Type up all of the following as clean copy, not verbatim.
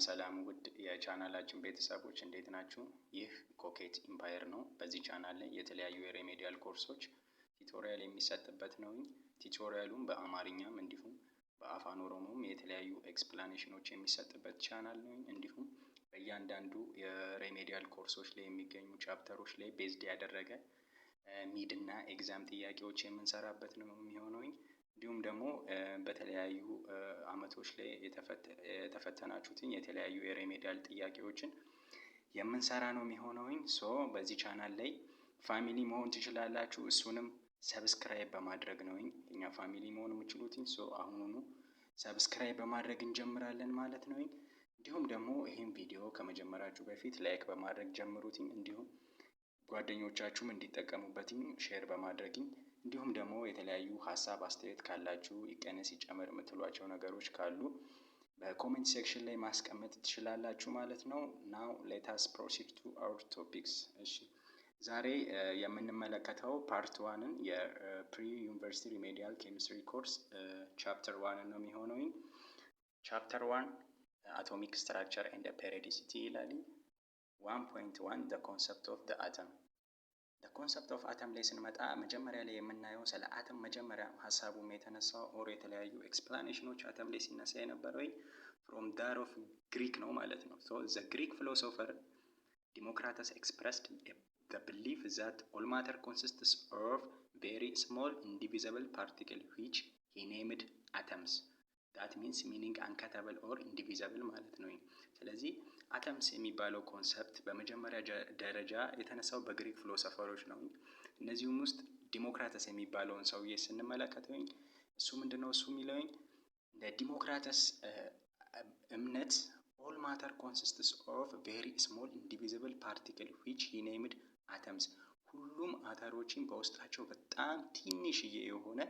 ሰላም ውድ የቻናላችን ቤተሰቦች እንዴት ናችሁ? ይህ ኮኬት ኢምፓየር ነው። በዚህ ቻናል ላይ የተለያዩ የሬሜዲያል ኮርሶች ቲቶሪያል የሚሰጥበት ነው። ቲቶሪያሉም በአማርኛም እንዲሁም በአፋን ኦሮሞም የተለያዩ ኤክስፕላኔሽኖች የሚሰጥበት ቻናል ነው። እንዲሁም በእያንዳንዱ የሬሜዲያል ኮርሶች ላይ የሚገኙ ቻፕተሮች ላይ ቤዝድ ያደረገ ሚድ እና ኤግዛም ጥያቄዎች የምንሰራበት ነው የሚሆነው። እንዲሁም ደግሞ በተለያዩ አመቶች ላይ የተፈተናችሁትን የተለያዩ የሬሜዲያል ጥያቄዎችን የምንሰራ ነው የሚሆነው። በዚህ ቻናል ላይ ፋሚሊ መሆን ትችላላችሁ። እሱንም ሰብስክራይብ በማድረግ ነው እኛ ፋሚሊ መሆን የምችሉት። አሁኑኑ ሰብስክራይብ በማድረግ እንጀምራለን ማለት ነው። እንዲሁም ደግሞ ይህን ቪዲዮ ከመጀመራችሁ በፊት ላይክ በማድረግ ጀምሩት። እንዲሁም ጓደኞቻችሁም እንዲጠቀሙበትኝ ሼር በማድረግ እንዲሁም ደግሞ የተለያዩ ሀሳብ አስተያየት ካላችሁ ይቀነስ ይጨመር የምትሏቸው ነገሮች ካሉ በኮሜንት ሴክሽን ላይ ማስቀመጥ ትችላላችሁ ማለት ነው። ናው ሌት አስ ፕሮሲድ ቱ አወር ቶፒክስ። እሺ ዛሬ የምንመለከተው ፓርት ዋንን የፕሪ ዩኒቨርሲቲ ሪሜዲያል ኬሚስትሪ ኮርስ ቻፕተር ዋንን ነው የሚሆነው። ቻፕተር ዋን አቶሚክ ስትራክቸር ኤንድ ፔሪዮዲሲቲ ይላል። 1.1 the concept of the atom ኮንሰፕት ኦፍ አተም ላይ ስንመጣ መጀመሪያ ላይ የምናየው ስለ አተም መጀመሪያ ሀሳቡም የተነሳው ኦር የተለያዩ ኤክስፕላኔሽኖች አተም ላይ ሲነሳ የነበረው ፍሮም ዳር ኦፍ ግሪክ ነው ማለት ነው። ሶ ዘ ግሪክ ፊሎሶፈር ዲሞክራተስ ኤክስፕረስድ the belief that all matter consists of very small indivisible particles which he named atoms. that means meaning uncuttable or indivisible ማለት ነው። ስለዚህ አተምስ የሚባለው ኮንሰፕት በመጀመሪያ ደረጃ የተነሳው በግሪክ ፊሎሶፈሮች ነው። እነዚህም ውስጥ ዲሞክራተስ የሚባለውን ሰውዬ ስንመለከተው እሱ ምንድነው እሱ የሚለውኝ ለዲሞክራተስ እምነት all matter consists of very small indivisible particles which he named atoms. ሁሉም አተሮችን በውስጣቸው በጣም ትንሽዬ የሆነ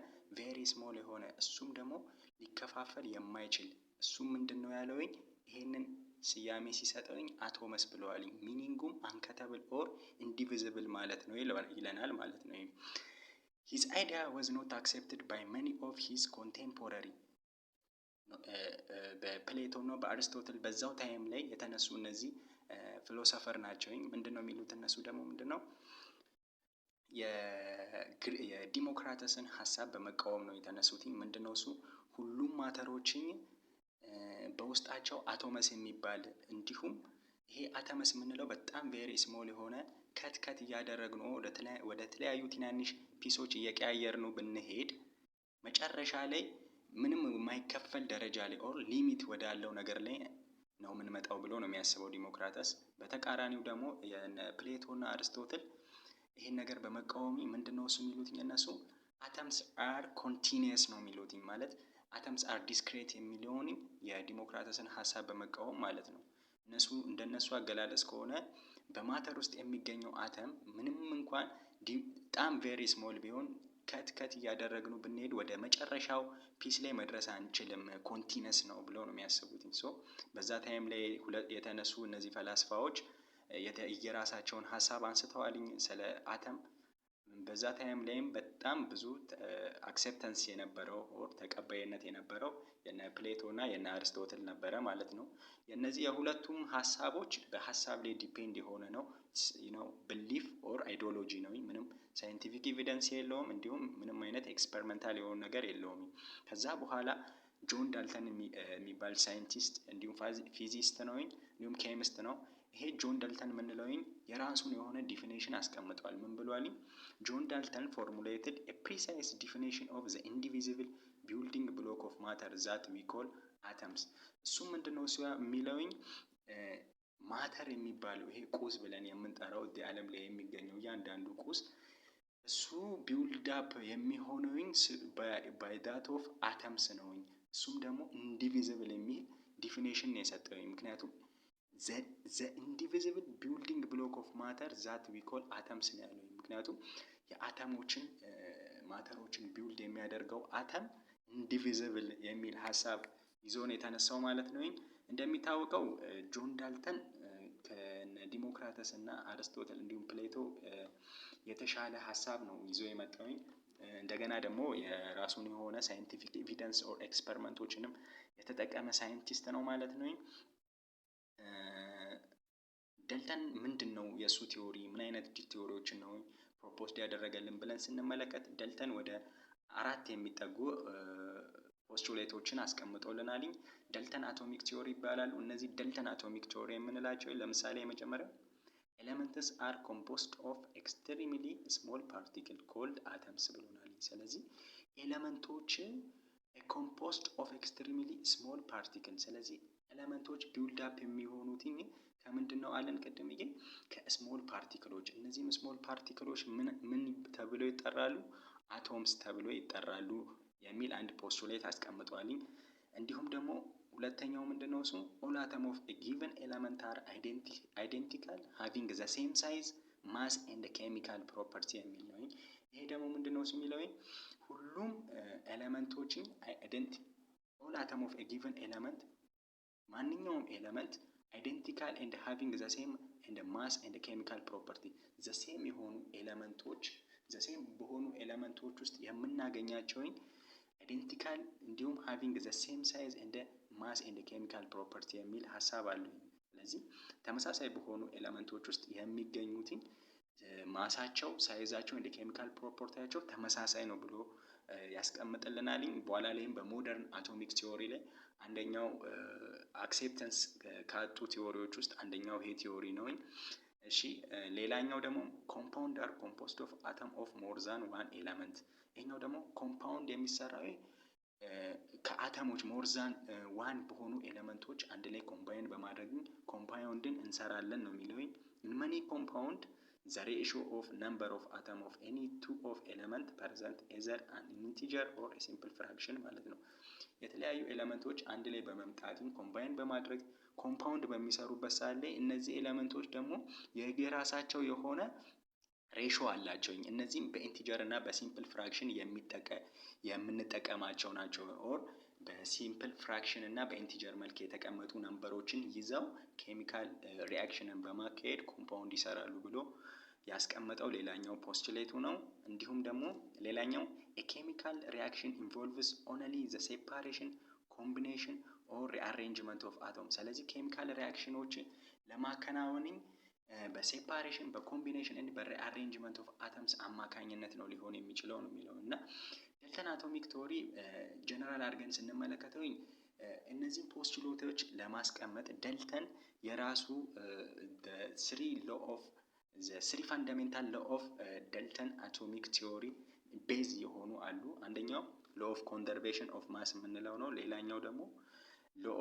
very small የሆነ እሱም ደግሞ ሊከፋፈል የማይችል እሱም ምንድነው ያለውኝ ይሄንን ስያሜ ሲሰጠኝ አቶመስ ብለዋል። ሚኒንጉም አንከተብል ኦር ኢንዲቪዚብል ማለት ነው ይለናል ማለት ነው። his idea was not accepted by many of his contemporary በፕሌቶ እና በአርስቶትል በዛው ታይም ላይ የተነሱ እነዚህ ፊሎሶፈር ናቸው። ምንድነው የሚሉት እነሱ ደግሞ ምንድነው የዲሞክራተስን ሀሳብ በመቃወም ነው የተነሱት። ምንድነው እሱ ሁሉም ማተሮችን በውስጣቸው አቶመስ የሚባል እንዲሁም ይሄ አተመስ የምንለው በጣም ቬሪ ስሞል የሆነ ከት እያደረግነው ወደ ተለያዩ ትናንሽ ፒሶች እየቀያየርነው ብንሄድ መጨረሻ ላይ ምንም የማይከፈል ደረጃ ላይ ኦር ሊሚት ወዳለው ነገር ላይ ነው የምንመጣው ብሎ ነው የሚያስበው ዲሞክራተስ። በተቃራኒው ደግሞ የፕሌቶ እና አርስቶትል ይሄን ነገር በመቃወም ምንድነው እሱ የሚሉት እነሱ አተምስ አር ኮንቲኒየስ ነው የሚሉት። ማለት አተምስ አር ዲስክሬት የሚለውን የዲሞክራተስን ሀሳብ በመቃወም ማለት ነው። እነሱ እንደነሱ አገላለጽ ከሆነ በማተር ውስጥ የሚገኘው አተም ምንም እንኳን በጣም ቬሪ ስሞል ቢሆን ከት እያደረግነው ብንሄድ ወደ መጨረሻው ፒስ ላይ መድረስ አንችልም፣ ኮንቲነስ ነው ብለው ነው የሚያስቡት። በዛ ታይም ላይ የተነሱ እነዚህ ፈላስፋዎች የራሳቸውን ሀሳብ አንስተዋል ስለ አተም። በዛ ታይም ላይም በጣም ብዙ አክሴፕታንስ የነበረው ኦር ተቀባይነት የነበረው የነ ፕሌቶ እና የነ አርስቶትል ነበረ ማለት ነው። የነዚህ የሁለቱም ሀሳቦች በሀሳብ ላይ ዲፔንድ የሆነ ነው። ቢሊፍ ኦር አይዲዮሎጂ ነው። ምንም ሳይንቲፊክ ኤቪደንስ የለውም፣ እንዲሁም ምንም አይነት ኤክስፐሪመንታል የሆነ ነገር የለውም። ከዛ በኋላ ጆን ዳልተን የሚባል ሳይንቲስት እንዲሁም ፊዚስት ነው፣ እንዲሁም ኬሚስት ነው። ይሄ ጆን ዳልተን የምንለው የራሱን የሆነ ዲፊኒሽን አስቀምጧል። ምን ብሏል? ጆን ዳልተን formulated a precise definition of the indivisible building block of matter that we call atoms. እሱ ምንድነው እሱ የሚለውኝ ማተር የሚባለው ይሄ ቁስ ብለን የምንጠራው እዚህ ዓለም ላይ የሚገኘው እያንዳንዱ ቁስ እሱ ቢውልድ አፕ የሚሆነውኝ by that of atoms ነው። እሱም ደግሞ ኢንዲቪዚብል የሚል ዲፊኒሽን ነው የሰጠው። ምክንያቱም the indivisible building block of matter that we call atoms ነው ያለው። ምክንያቱም የአተሞችን ማተሮችን ቢውልድ የሚያደርገው አተም ኢንዲቪዚብል የሚል ሀሳብ ይዞ ነው የተነሳው ማለት ነው። እንደሚታወቀው ጆን ዳልተን ከዲሞክራተስ እና አርስቶትል እንዲሁም ፕሌቶ የተሻለ ሀሳብ ነው ይዞ የመጣው። እንደገና ደግሞ የራሱን የሆነ ሳይንቲፊክ ኤቪደንስ ኦር ኤክስፐሪመንቶችንም የተጠቀመ ሳይንቲስት ነው ማለት ነው። ደልተን ምንድነው የሱ ቲዮሪ ምን አይነት ቲዮሪዎችን ነው ፕሮፖዝድ ያደረገልን ብለን ስንመለከት ደልተን ወደ 4 የሚጠጉ ፖስቱሌቶችን አስቀምጦልናል። ደልተን አቶሚክ ቲዮሪ ይባላሉ። እነዚህ ደልተን አቶሚክ ቲዮሪ የምንላቸው ለምሳሌ የመጀመሪያው ኤሌመንትስ አር ኮምፖዝድ ኦፍ ኤክስትሪምሊ ስሞል ፓርቲክል ኮልድ አተምስ ብሎናል። ስለዚህ ኤሌመንቶች ኮምፖዝድ ኦፍ ኤክስትሪምሊ ስሞል ፓርቲክል፣ ስለዚህ ኤሌመንቶች ቢውልድ አፕ የሚሆኑት ከምንድነው አለን ቅድም ከስሞል ፓርቲክሎች። እነዚህም ስሞል ፓርቲክሎች ምን ተብለው ይጠራሉ? አቶምስ ተብለው ይጠራሉ የሚል አንድ ፖስቱሌት አስቀምጧል። እንዲሁም ደግሞ ሁለተኛው ምንድነው እሱ ኦል አተም ኦፍ ኤ ጊቨን ኤሌመንት አር አይዴንቲካል ሃቪንግ ዘ ሴም ሳይዝ ማስ ኤንድ ኬሚካል ፕሮፐርቲ የሚል ነው። ይሄ ደግሞ ምንድነው እሱ የሚለው ሁሉም ኤሌመንቶችን ኦል አተም ኦፍ ኤ ጊቨን ኤሌመንት ማንኛውም ኤሌመንት አይዴንቲካል ኤንድ ሃቪንግ ዘ ሴም ኤንድ ማስ ኤንድ ኬሚካል ፕሮፐርቲ ዘ ሴም የሆኑ ኤሌመንቶች ዘ ሴም በሆኑ ኤሌመንቶች ውስጥ የምናገኛቸውን አይዴንቲካል እንዲሁም ሃቪንግ ዘ ሴም ሳይዝ ኤንድ ማስ ኤንድ ኬሚካል ፕሮፐርቲ የሚል ሀሳብ አለ። ስለዚህ ተመሳሳይ በሆኑ ኤሌመንቶች ውስጥ የሚገኙትን ማሳቸው፣ ሳይዛቸው እንደ ኬሚካል ፕሮፐርቲያቸው ተመሳሳይ ነው ብሎ ያስቀምጥልናል። በኋላ ላይም በሞደርን አቶሚክ ቲዮሪ ላይ አንደኛው አክሴፕተንስ ካጡ ቲዮሪዎች ውስጥ አንደኛው ይሄ ቲዮሪ ነው። እሺ ሌላኛው ደግሞ ኮምፓውንድ አር ኮምፖዝድ ኦፍ አተም ኦፍ ሞር ዛን ዋን ኤሌመንት። ይሄኛው ደግሞ ኮምፓውንድ የሚሰራው ከአተሞች ሞር ዛን ዋን በሆኑ ኤሌመንቶች አንድ ላይ ኮምባይን በማድረግ ኮምፓውንድን እንሰራለን ነው የሚለው። ኢን መኒ ኮምፓውንድ ዘ ሬሽዮ ኦፍ ነምበር ኦፍ አተም ኦፍ ኤኒ ቱ ኦፍ ኤሌመንት ፐርሰንት ኤዘር አን ኢንቲጀር ኦር ሲምፕል ፍራክሽን ማለት ነው። የተለያዩ ኤሌመንቶች አንድ ላይ በመምጣት ኮምባይን በማድረግ ኮምፓውንድ በሚሰሩበት ሰዓት ላይ እነዚህ ኤሌመንቶች ደግሞ የራሳቸው የሆነ ሬሾ አላቸው። እነዚህም በኢንቲጀር እና በሲምፕል ፍራክሽን የምንጠቀማቸው ናቸው። ኦር በሲምፕል ፍራክሽን እና በኢንቲጀር መልክ የተቀመጡ ነምበሮችን ይዘው ኬሚካል ሪአክሽንን በማካሄድ ኮምፓውንድ ይሰራሉ ብሎ ያስቀመጠው ሌላኛው ፖስቱሌቱ ነው። እንዲሁም ደግሞ ሌላኛው ኬሚካል ሪአክሽን ኢንቮልቭስ ኦንሊ ዘ ሴፓሬሽን ኮምቢኔሽን ኦር ሪአሬንጅመንት ኦፍ አቶም። ስለዚህ ኬሚካል ሪአክሽኖች ለማከናወን በሴፓሬሽን በኮምቢኔሽን እና በሪአሬንጅመንት ኦፍ አተምስ አማካኝነት ነው ሊሆን የሚችለው ነው የሚለው እና ደልተን አቶሚክ ቲዮሪ ጀነራል አድርገን ስንመለከተው እነዚህ ፖስቱሌቶች ለማስቀመጥ ደልተን የራሱ ስሪ ፋንዳሜንታል ሎ ኦፍ ደልተን አቶሚክ ቲዮሪ ቤዝ የሆኑ አሉ። አንደኛው ሎ ኦፍ ኮንዘርቬሽን ኦፍ ማስ የምንለው ነው። ሌላኛው ደግሞ ሎ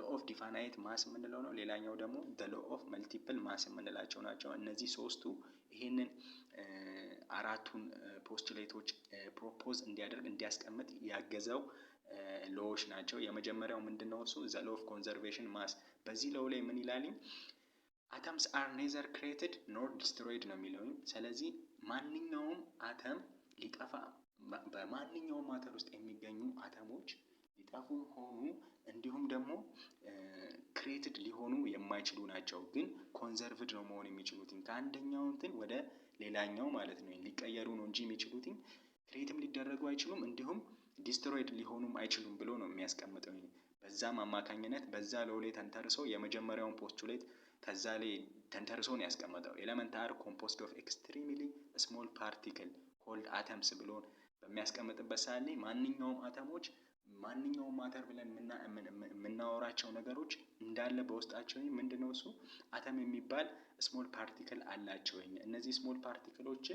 ኦፍ ዲፋናይት ማስ የምንለው ነው። ሌላኛው ደግሞ ሎ ኦፍ መልቲፕል ማስ የምንላቸው ናቸው። እነዚህ ሶስቱ ይሄንን አራቱን ፖስቱሌቶች ፕሮፖዝ እንዲያስቀምጥ ያገዘው ሎዎች ናቸው። የመጀመሪያው ምንድነው እሱ ዘ ሎ ኦፍ ኮንዘርቬሽን ማስ። በዚህ ሎው ላይ ምን ይላል? አተምስ አር ኔዘር ክሬትድ ኖር ዲስትሮይድ ነው የሚለው። ስለዚህ ማንኛውም አተም ሊጠፋ በማንኛውም ማተር ውስጥ የሚገኙ አተሞች ሊጠፉ ሆኑ እንዲሁም ደግሞ ክሬትድ ሊሆኑ የማይችሉ ናቸው። ግን ኮንዘርቭድ ነው መሆን የሚችሉት ከአንደኛው እንትን ወደ ሌላኛው ማለት ነው። ሊቀየሩ ነው እንጂ የሚችሉት ክሬትም ሊደረጉ አይችሉም፣ እንዲሁም ዲስትሮይድ ሊሆኑም አይችሉም ብሎ ነው የሚያስቀምጠው። በዛም አማካኝነት በዛ ሎው ላይ ተንተርሶ የመጀመሪያውን ፖስቱሌት ከዛ ላይ ተንተርሶ ነው ያስቀመጠው። ኤሌመንት አር ኮምፖዝድ ኦፍ ኤክስትሪምሊ ስሞል ፓርቲክል ኮልድ አተምስ ብሎ በሚያስቀምጥበት ሰዓት ላይ ማንኛውም አተሞች ማንኛውም ማተር ብለን የምናወራቸው ነገሮች እንዳለ በውስጣቸው ምንድነው እሱ አተም የሚባል ስሞል ፓርቲክል አላቸው። እነዚህ ስሞል ፓርቲክሎች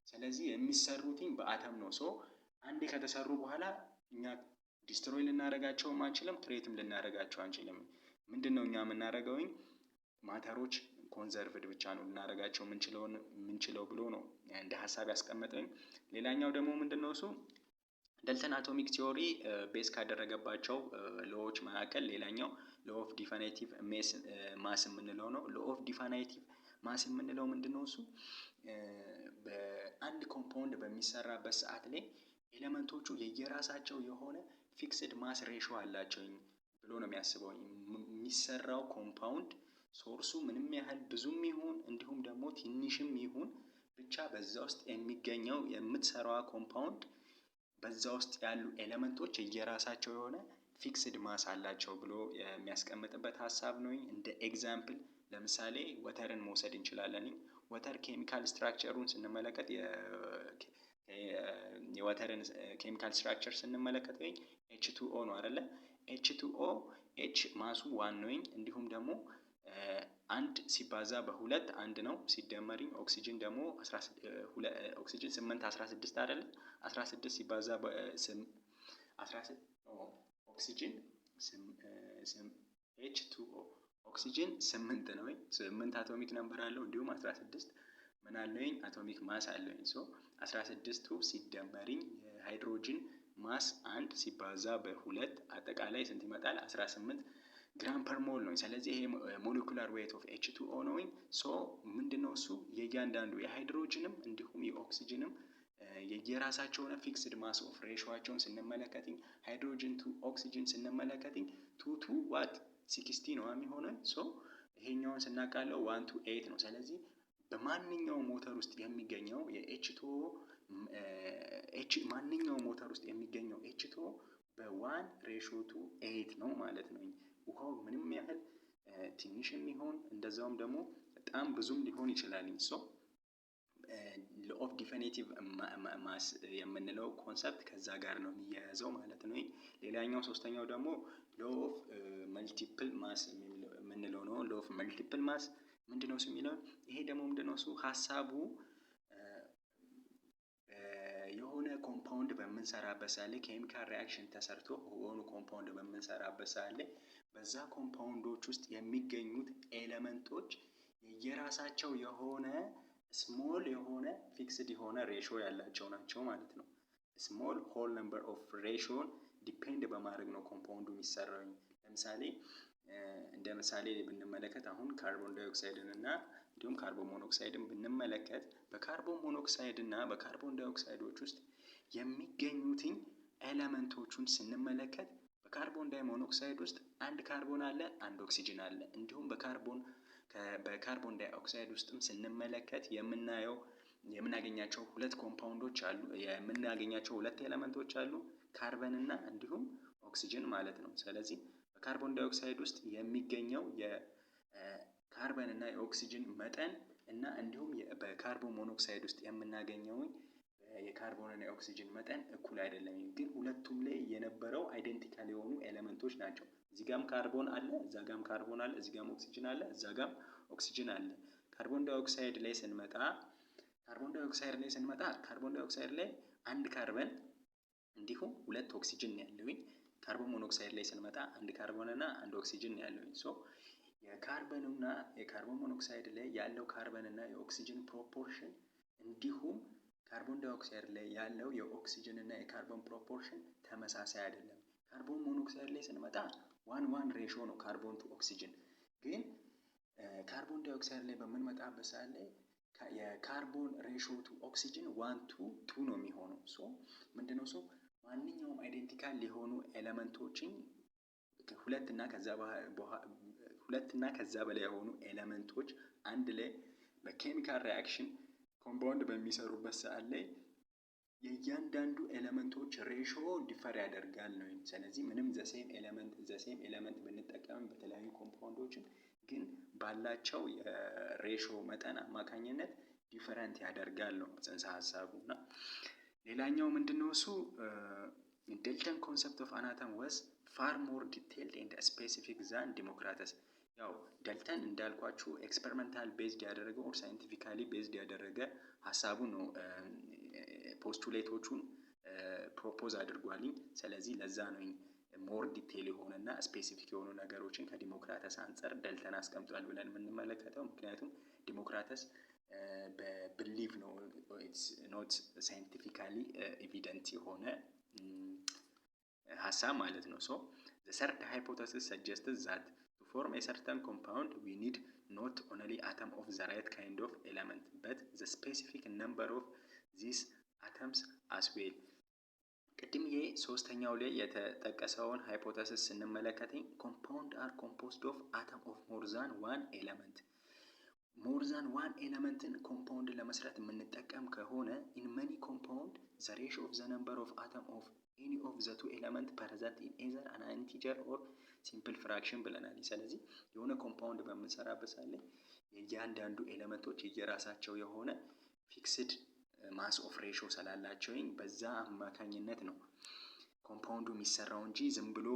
ስለዚህ የሚሰሩትኝ በአተም ነው። አንዴ ከተሰሩ በኋላ እኛ ዲስትሮይ ልናደርጋቸውም አንችልም፣ ክሬትም ልናደርጋቸው አንችልም። ምንድነው እኛ የምናደርገው ማተሮች ኮንዘርቭድ ብቻ ነው ልናደርጋቸው የምንችለው ብሎ ነው እንደ ሀሳብ ያስቀመጠኝ። ሌላኛው ደግሞ ምንድነው እሱ ደልተን አቶሚክ ቲዮሪ ቤዝ ካደረገባቸው ሎዎች መካከል ሌላኛው ሎ ኦፍ ዲፋናይቲቭ ማስ የምንለው ነው። ሎ ኦፍ ዲፋናይቲቭ ማስ የምንለው ምንድነው እሱ በአንድ ኮምፓውንድ በሚሰራበት ሰዓት ላይ ኤሌመንቶቹ የየራሳቸው የሆነ ፊክስድ ማስ ሬሾ አላቸው ብሎ ነው የሚያስበው። የሚሰራው ኮምፓውንድ ሶርሱ ምንም ያህል ብዙም ይሁን እንዲሁም ደግሞ ትንሽም ይሁን ብቻ በዛ ውስጥ የሚገኘው የምትሰራዋ ኮምፓውንድ በዛ ውስጥ ያሉ ኤሌመንቶች የየራሳቸው የሆነ ፊክስድ ማስ አላቸው ብሎ የሚያስቀምጥበት ሀሳብ ነው። እንደ ኤግዛምፕል ለምሳሌ ወተርን መውሰድ እንችላለን። ወተር ኬሚካል ስትራክቸሩን ስንመለከት የወተርን ኬሚካል ስትራክቸር ስንመለከት H2O ነው አይደለ? H2O ኤች ማሱ ዋን ነው። እንዲሁም ደግሞ አንድ ሲባዛ በሁለት አንድ ነው። ሲደመሪኝ ኦክሲጅን ደግሞ ኦክሲጅን 8 16 አይደለ? 16 ሲባዛ ኦክሲጅን H2O ኦክሲጅን 8 ነው። 8 አቶሚክ ነምበር አለው። እንዲሁም 16 ምን አለኝ? አቶሚክ ማስ አለኝ። 16ቱ ሲደመሪኝ የሃይድሮጅን ማስ 1 ሲባዛ በሁለት አጠቃላይ ስንት ይመጣል? 18 ግራም ፐር ሞል ነው። ስለዚህ ይሄ ሞለኩላር ዌይት ኦፍ H2O ነው። ምንድነው እሱ? የእያንዳንዱ የሃይድሮጅንም እንዲሁም የኦክሲጅንም የየራሳቸው የሆነ ፊክስድ ማስ ኦፍ ሬሾዋቸውን ስንመለከት ሃይድሮጅን ቱ ኦክሲጅን ስንመለከት 2 ዋት 60 ነው የሚሆነው። ይሄኛውን ስናቃለው 1 to 8 ነው። ስለዚህ በማንኛውም ሞተር ውስጥ የሚገኘው የኤች2ኦ ማንኛውም ሞተር ውስጥ የሚገኘው H2O በ1:8 ነው ማለት ነው። ውሃው ምንም ያህል ትንሽም ይሆን እንደዛውም ደግሞ በጣም ብዙም ሊሆን ይችላል። ሎ ኦፍ ዲፊኒቲቭ ማስ የምንለው ኮንሰፕት ከዛ ጋር ነው የሚያያዘው ማለት ነው። ሌላኛው ሶስተኛው ደግሞ ሎ ኦፍ መልቲፕል ማስ የምንለው ነው። ሎ ኦፍ መልቲፕል ማስ ምንድነው እሱ የሚለው? ይሄ ደግሞ ምንድነው እሱ ሀሳቡ የሆነ ኮምፓውንድ በምንሰራበት ሰዓት ላይ ኬሚካል ሪአክሽን ተሰርቶ የሆኑ ኮምፓውንድ በምንሰራበት ሰዓት ላይ በዛ ኮምፓውንዶች ውስጥ የሚገኙት ኤሌመንቶች የየራሳቸው የሆነ ስሞል የሆነ ፊክስድ የሆነ ሬሾ ያላቸው ናቸው ማለት ነው። ስሞል ሆል ነምበር ኦፍ ሬሾን ዲፔንድ በማድረግ ነው ኮምፓውንዱ የሚሰራው። ለምሳሌ እንደ ምሳሌ ብንመለከት አሁን ካርቦን ዳይኦክሳይድን እና እንዲሁም ካርቦን ሞኖክሳይድን ብንመለከት በካርቦን ሞኖክሳይድ እና በካርቦን ዳይኦክሳይዶች ውስጥ የሚገኙትን ኤሌመንቶቹን ስንመለከት በካርቦን ዳይሞኖክሳይድ ውስጥ አንድ ካርቦን አለ፣ አንድ ኦክሲጅን አለ። እንዲሁም በካርቦን ዳይኦክሳይድ ውስጥም ስንመለከት የምናገኛቸው ሁለት ኮምፓውንዶች አሉ፣ የምናገኛቸው ሁለት ኤሌመንቶች አሉ፣ ካርበን እና እንዲሁም ኦክሲጅን ማለት ነው። ስለዚህ በካርቦን ዳይኦክሳይድ ውስጥ የሚገኘው የካርበን እና የኦክሲጅን መጠን እና እንዲሁም በካርቦን ሞኖክሳይድ ውስጥ የምናገኘውን የካርቦን እና የኦክሲጅን መጠን እኩል አይደለም። ግን ሁለቱም ላይ የነበረው አይደንቲካል የሆኑ ኤሌመንቶች ናቸው። እዚህ ጋም ካርቦን አለ፣ እዛ ጋም ካርቦን አለ፣ እዚህ ጋም ኦክሲጅን አለ፣ እዛ ጋም ኦክሲጅን አለ። ካርቦን ዳይኦክሳይድ ላይ ስንመጣ ካርቦን ዳይኦክሳይድ ላይ አንድ ካርበን እንዲሁም ሁለት ኦክሲጅን ነው ያለውኝ። ካርቦን ሞኖክሳይድ ላይ ስንመጣ አንድ ካርቦን እና አንድ ኦክሲጅን ነው ያለውኝ። የካርበን እና የካርቦን ሞኖክሳይድ ላይ ያለው ካርበን እና የኦክሲጅን ፕሮፖርሽን እንዲሁም ካርቦን ዳይኦክሳይድ ላይ ያለው የኦክሲጅን እና የካርቦን ፕሮፖርሽን ተመሳሳይ አይደለም። ካርቦን ሞኖክሳይድ ላይ ስንመጣ 1:1 ሬሾ ነው ካርቦን ቱ ኦክሲጅን። ግን ካርቦን ዳይኦክሳይድ ላይ በምንመጣበት ሰዓት ላይ የካርቦን ሬሾ ቱ ኦክሲጅን 1:2 ነው የሚሆነው። ምንድነው ማንኛውም አይዴንቲካል ሊሆኑ ኤሌመንቶችን ሁለት እና ከዛ በላይ የሆኑ ኤሌመንቶች አንድ ላይ በኬሚካል ሪአክሽን ኮምፓውንድ በሚሰሩበት ሰዓት ላይ የእያንዳንዱ ኤሌመንቶች ሬሾ ዲፈር ያደርጋል ነው። ስለዚህ ምንም ዘሴም ኤሌመንት ብንጠቀም በተለያዩ ኮምፓውንዶችን ግን ባላቸው የሬሾ መጠን አማካኝነት ዲፈረንት ያደርጋል ነው ጽንሰ ሀሳቡ። እና ሌላኛው ምንድነው እሱ ዴልተን ኮንሰፕት ኦፍ አናተም ወዝ ፋር ሞር ዲቴይልድ ኤንድ ስፔሲፊክ ዛን ዲሞክራተስ። ያው ዳልተን እንዳልኳችሁ ኤክስፐሪመንታል ቤዝድ ያደረገ ኦር ሳይንቲፊካሊ ቤዝድ ያደረገ ሀሳቡ ነው ፖስቱሌቶቹን ፕሮፖዝ አድርጓልኝ። ስለዚህ ለዛ ነው ሞር ዲቴይል የሆነና ስፔሲፊክ የሆኑ ነገሮችን ከዲሞክራተስ አንፃር ዳልተን አስቀምጧል ብለን የምንመለከተው። ምክንያቱም ዲሞክራተስ በብሊቭ ነው ኢትስ ኖት ሳይንቲፊካሊ ኤቪደንት የሆነ ሀሳብ ማለት ነው። the third hypothesis suggests that to form a certain compound we need not only atom of the right kind of element but the specific number of these atoms as well። ቅድም ይሄ ሶስተኛው ላይ የተጠቀሰውን ሃይፖቴሲስ ስንመለከት compound are composed of atom of more than one element። more than one elemenትን ኮምፓውንድ ለመስራት የምንጠቀም ከሆነ in many compound the ratio of the number of atom of any of the two element present in either an integer or ሲምፕል ፍራክሽን ብለናል። ስለዚህ የሆነ ኮምፓውንድ በምንሰራበት ሰዓት ላይ የእያንዳንዱ ኤሌመንቶች የየራሳቸው የሆነ ፊክስድ ማስ ኦፍ ሬሾ ስላላቸው በዛ አማካኝነት ነው ኮምፓውንዱ የሚሰራው እንጂ ዝም ብሎ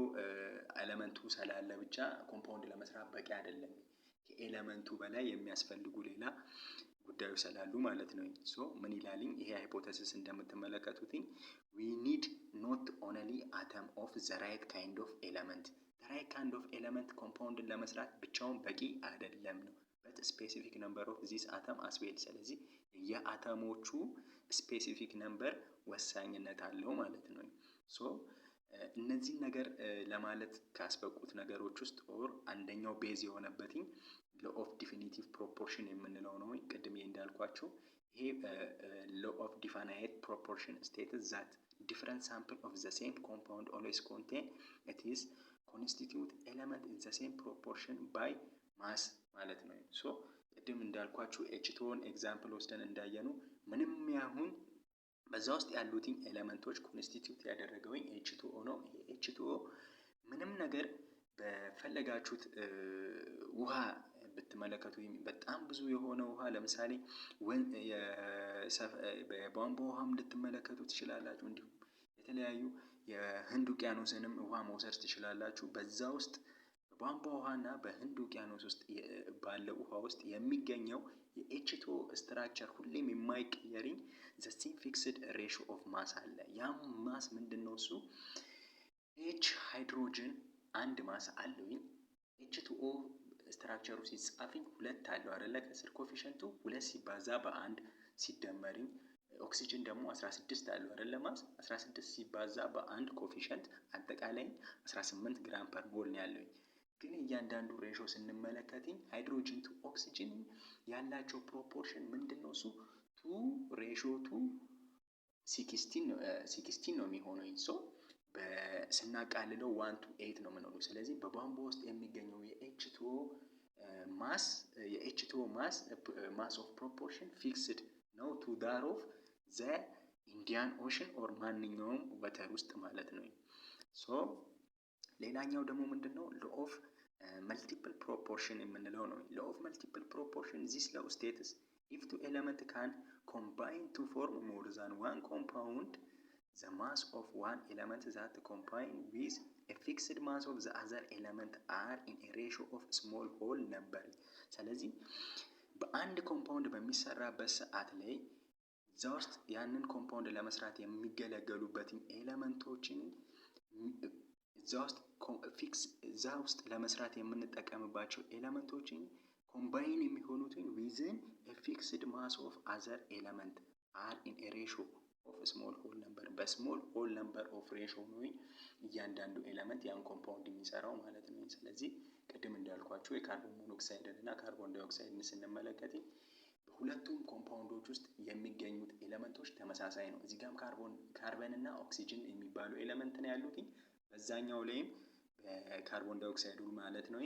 ኤሌመንቱ ስላለ ብቻ ኮምፓውንድ ለመስራት በቂ አይደለም። ከኤሌመንቱ በላይ የሚያስፈልጉ ሌላ ጉዳዮች ስላሉ ማለት ነው። ሶ ምን ይላልኝ ይሄ ሃይፖቴሲስ እንደምትመለከቱትኝ we need not only atom of the right kind of element the right kind of element ኮምፓውንድን ለመስራት ብቻውን በቂ አይደለም ነው but specific number of this atom as well። ስለዚህ የአተሞቹ ስፔሲፊክ ነምበር ወሳኝነት አለው ማለት ነው። ሶ እነዚህን ነገር ለማለት ካስበቁት ነገሮች ውስጥ ኦር አንደኛው ቤዝ የሆነበትኝ ሎ ኦፍ ዲፊኒቲቭ ፕሮፖርሽን የምንለው ነው። ቅድም እንዳልኳቸው ይሄ ሎ ኦፍ ዲፋናይት ፕሮፖርሽን ስቴትስ ዛት different sample of the same compound always contain it is constitute element in the same proportion by mass ማለት ነው። ሶ ቅድም እንዳልኳችሁ ኤችቶን ኤግዛምፕል ወስደን እንዳየኑ ምንም ያሁን በዛ ውስጥ ያሉትን ኤሌመንቶች ኮንስቲቲዩት ያደረገው ኤች2ኦ ነው። ይሄ ኤች2ኦ ምንም ነገር በፈለጋችሁት ውሃ ብትመለከቱ በጣም ብዙ የሆነ ውሃ ለምሳሌ በቧንቧ ውሃም ልትመለከቱ ትችላላችሁ። እንዲሁም የተለያዩ የህንድ ውቅያኖስንም ውሃ መውሰድ ትችላላችሁ። በዛ ውስጥ በቧንቧ ውሃና በህንድ ውቅያኖስ ውስጥ ባለው ውሃ ውስጥ የሚገኘው የኤች2ኦ ስትራክቸር ሁሌም የማይቀየርኝ the same fixed ratio of mass አለ። ያም ማስ ምንድነው? እሱ ኤች ሃይድሮጅን አንድ ማስ አለው። ኤች2ኦ ስትራክቸሩ ሲጻፍኝ ሁለት አለው አይደለ? ከስር ኮፊሸንቱ 2 ሲባዛ በ1 ሲደመርኝ ኦክሲጅን ደግሞ 16 አለው አይደለ? ማስ 16 ሲባዛ በ1 ኮፊሸንት አጠቃላይ 18 ግራም ፐር ሞል ነው ያለው። ግን እያንዳንዱ ሬሾ ስንመለከትኝ ሃይድሮጅን ቱ ኦክሲጅን ያላቸው ፕሮፖርሽን ምንድነው? እሱ 2 ሬሾ ቱ 16 ነው የሚሆነው። ሶ ስናቃልለው 1 to 8 ነው የምንሆነው። ስለዚህ በቧንቧ ውስጥ የሚገኘው የኤች2ኦ ማስ ኦፍ ፕሮፖርሽን ፊክስድ ነው ቱ ዳር ኦፍ ዘ ኢንዲያን ኦሽን ኦር ማንኛውም ወተር ውስጥ ማለት ነው። ሶ ሌላኛው ደግሞ ምንድነው? ሎ ኦፍ መልቲፕል ፕሮፖርሽን የምንለው ነው። ሎ ኦፍ መልቲፕል ፕሮፖርሽን ዚስ ሎው ስቴትስ if two elements can combine to form more than one compound the mass of one element that combine with a fixed mass of the other element are in a ratio of small whole number። ስለዚህ በአንድ ኮምፓውንድ በሚሰራበት ሰዓት ላይ እዛ ውስጥ ያንን ኮምፓውንድ ለመስራት የሚገለገሉበት ኤሌመንቶችን እዛ ውስጥ ለመስራት የምንጠቀምባቸው ኤሌመንቶችን ኮምባይን የሚሆኑትን ዊዝን ፊክስድ ማስ ኦፍ አዘር ኤሌመንት አር ኢን ኤ ሬሾ ኦፍ ስሞል ሆል ነምበር በስሞል ሆል ነምበር ኦፍ ሬሾ ነው እያንዳንዱ ኤሌመንት ያን ኮምፓውንድ የሚሰራው ማለት ነው። ስለዚህ ቅድም እንዳልኳችሁ የካርቦን ሞኖክሳይድን እና ካርቦን ዳይኦክሳይድን ስንመለከት በሁለቱም ኮምፓውንዶች ውስጥ የሚገኙት ኤሌመንቶች ተመሳሳይ ነው። እዚህ ጋርም ካርበን እና ኦክሲጅን የሚባሉ ኤሌመንት ነው ያሉት። በዛኛው ላይም በካርቦን ዳይኦክሳይዱ ማለት ነው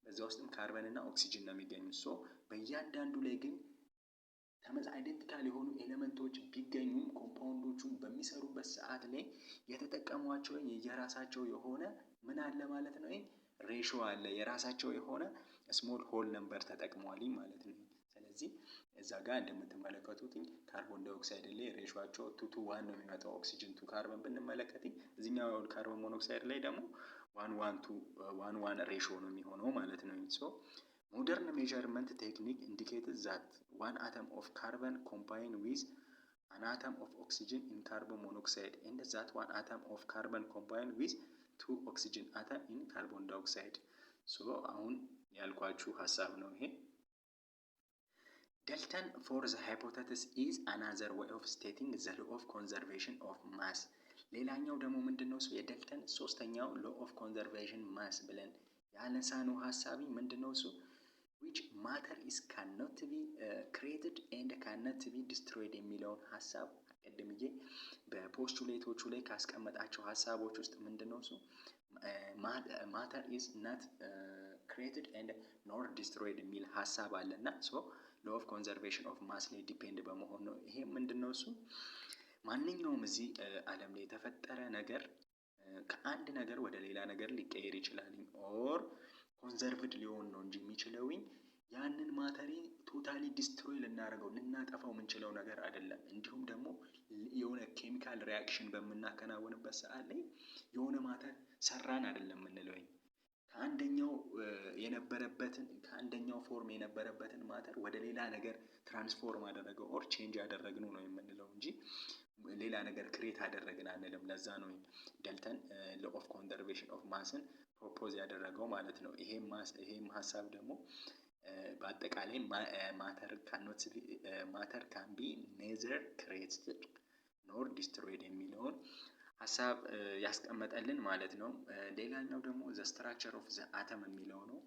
በዛ ውስጥም ካርበን እና ኦክሲጅን ነው የሚገኙት። ሶ በእያንዳንዱ ላይ ግን አይደንቲካል የሆኑ ኤሌመንቶች ቢገኙም ኮምፓውንዶቹን በሚሰሩበት ሰዓት ላይ የተጠቀሟቸው የየራሳቸው የሆነ ምን አለ ማለት ነው ሬሾ አለ። የራሳቸው የሆነ ስሞል ሆል ነምበር ተጠቅመዋል ማለት ነው። ስለዚህ እዛ ጋር እንደምትመለከቱት ካርቦን ዳይኦክሳይድ ላይ ሬሾአቸው 2 to 1 ነው የሚመጣው። ኦክሲጅን ቱ ካርበን ብንመለከት እዚህኛው ካርቦን ሞኖክሳይድ ላይ ደግሞ 1 to 1 ሬሾ ነው የሚሆነው ማለት ነው። ሶ modern measurement technique indicates that one atom of carbon combine with an atom of oxygen in carbon monoxide and that one atom of carbon combine with 2 oxygen atom in carbon dioxide። ሶ አሁን ያልኳችሁ ሐሳብ ነው ይሄ። Dalton for the hypothesis is another way of stating the law of conservation of mass። ሌላኛው ደግሞ ምንድነው? እሱ የደልተን ሶስተኛው law of conservation mass ብለን ያነሳነው ሐሳቢ ምንድነው? እሱ which matter is cannot be created and cannot be destroyed የሚለውን ሐሳብ ቀደምዬ በፖስቱሌቶቹ ላይ ካስቀመጣቸው ሐሳቦች ውስጥ ምንድነው? እሱ matter is not created and nor destroyed የሚል ሐሳብ አለና ሶ law of conservation of mass ላይ ዲፔንድ በመሆን ነው። ይሄ ምንድነው? እሱ ማንኛውም እዚህ ዓለም ላይ የተፈጠረ ነገር ከአንድ ነገር ወደ ሌላ ነገር ሊቀየር ይችላል። ኦር ኮንዘርቭድ ሊሆን ነው እንጂ የሚችለውኝ ያንን ማተሪ ቶታሊ ዲስትሮይ ልናደርገው ልናጠፋው የምንችለው ነገር አይደለም። እንዲሁም ደግሞ የሆነ ኬሚካል ሪያክሽን በምናከናውንበት ሰዓት ላይ የሆነ ማተር ሰራን አይደለም የምንለው። ከአንደኛው ፎርም የነበረበትን ማተር ወደ ሌላ ነገር ትራንስፎርም አደረገው ኦር ቼንጅ ያደረግነው ነው የምንለው እንጂ ሌላ ነገር ክሬት አደረግን አንልም። ለዛ ነው ደልተን ሎ ኦፍ ኮንዘርቬሽን ኦፍ ማስን ፕሮፖዝ ያደረገው ማለት ነው። ይሄም ሀሳብ ደግሞ በአጠቃላይ ማተር ካን ቢ ኔዘር ክሬትድ ኖር ዲስትሮይድ የሚለውን ሀሳብ ያስቀመጠልን ማለት ነው። ሌላኛው ደግሞ ዘ ስትራክቸር ኦፍ ዘ አተም የሚለው ነው።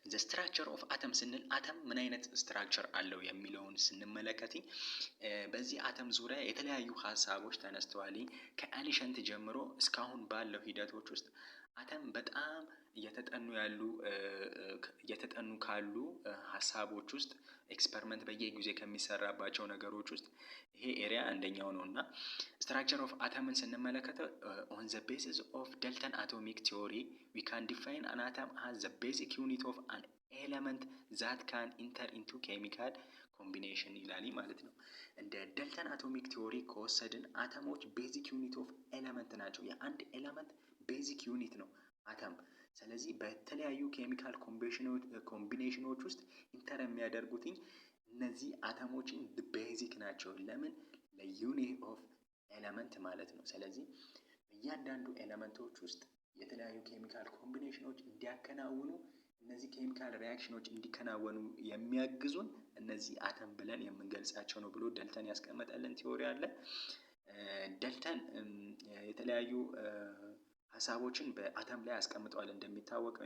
ዘ ስትራክቸር ኦፍ አተም ስንል አተም ምን አይነት ስትራክቸር አለው የሚለውን ስንመለከት በዚህ አተም ዙሪያ የተለያዩ ሀሳቦች ተነስተዋል። ከአኒሸንት ጀምሮ እስካሁን ባለው ሂደቶች ውስጥ አተም በጣም እየተጠኑ ካሉ ሀሳቦች ውስጥ ኤክስፐሪመንት በየጊዜ ከሚሰራባቸው ነገሮች ውስጥ ይሄ ኤሪያ አንደኛው ነው እና ስትራክቸር ኦፍ አተምን ስንመለከተው ኦን ዘ ቤሲስ ኦፍ ደልተን አቶሚክ ቲዮሪ ዊ ካን ዲፋይን አን አተም አዝ ዘ ቤዚክ ዩኒት ኦፍ አን ኤለመንት ዛት ካን ኢንተር ኢንቱ ኬሚካል ኮምቢኔሽን ይላል ማለት ነው። እንደ ደልተን አቶሚክ ቲዮሪ ከወሰድን አተሞች ቤዚክ ዩኒት ኦፍ ኤለመንት ናቸው። የአንድ ኤለመንት ቤዚክ ዩኒት ነው አተም። ስለዚህ በተለያዩ ኬሚካል ኮምቢኔሽኖች ውስጥ ኢንተር የሚያደርጉትኝ እነዚህ አተሞችን ቤዚክ ናቸው። ለምን? ለዩኒት ኦፍ ኤለመንት ማለት ነው። ስለዚህ በእያንዳንዱ ኤለመንቶች ውስጥ የተለያዩ ኬሚካል ኮምቢኔሽኖች እንዲያከናውኑ እነዚህ ኬሚካል ሪያክሽኖች እንዲከናወኑ የሚያግዙን እነዚህ አተም ብለን የምንገልጻቸው ነው ብሎ ደልተን ያስቀመጠልን ቲዎሪ አለ። ደልተን የተለያዩ ሀሳቦችን በአተም ላይ አስቀምጠዋል። እንደሚታወቀው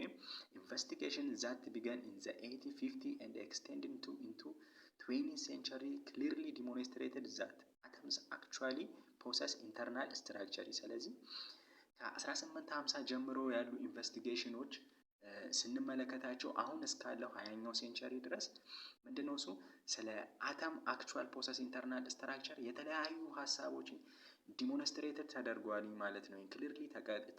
ኢንቨስቲጌሽን ዛት ቢገን ኢን ዘ 1850 and extended into 20th century clearly demonstrated that atoms actually possess internal structure። ስለዚህ ከ1850 ጀምሮ ያሉ ኢንቨስቲጌሽኖች ስንመለከታቸው አሁን እስካለው 20ኛው ሴንቸሪ ድረስ ምንድነው እሱ ስለ አተም አክቹዋል ፖሰስ ኢንተርናል ስትራክቸር የተለያዩ ሀሳቦችን ዲሞንስትሬትድ ተደርጓል ማለት ነው። ክሊርሊ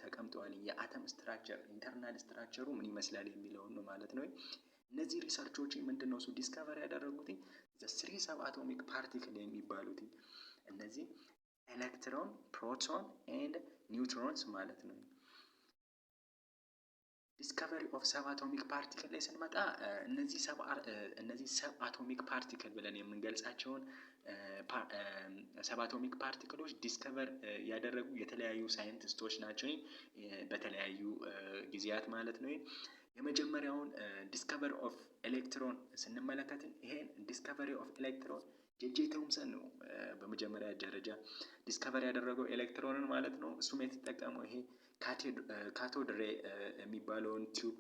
ተቀምጠዋል። የአተም ስትራክቸር ኢንተርናል ስትራክቸሩ ምን ይመስላል የሚለውን ነው ማለት ነው። እነዚህ ሪሰርቾች ምንድነው እሱ ዲስከቨር ያደረጉት ዘ 3 ሰብ አቶሚክ ፓርቲክል የሚባሉት እነዚህ ኤሌክትሮን፣ ፕሮቶን ኤንድ ኒውትሮንስ ማለት ነው። ዲስከቨሪ ኦፍ ሰብ አቶሚክ ፓርቲክል ላይ ስንመጣ እነዚህ ሰብ አቶሚክ ፓርቲክል ብለን የምንገልጻቸውን ሰብ አቶሚክ ፓርቲክሎች ዲስከቨር ያደረጉ የተለያዩ ሳይንቲስቶች ናቸው በተለያዩ ጊዜያት ማለት ነው። የመጀመሪያውን ዲስከቨሪ ኦፍ ኤሌክትሮን ስንመለከት ይሄን ዲስከቨሪ ኦፍ ኤሌክትሮን ጄጄ ቶምሰን ነው በመጀመሪያ ደረጃ ዲስከቨር ያደረገው ኤሌክትሮንን ማለት ነው። እሱም የተጠቀመው ይሄ ካቶድ ሬይ የሚባለውን ቲዩብ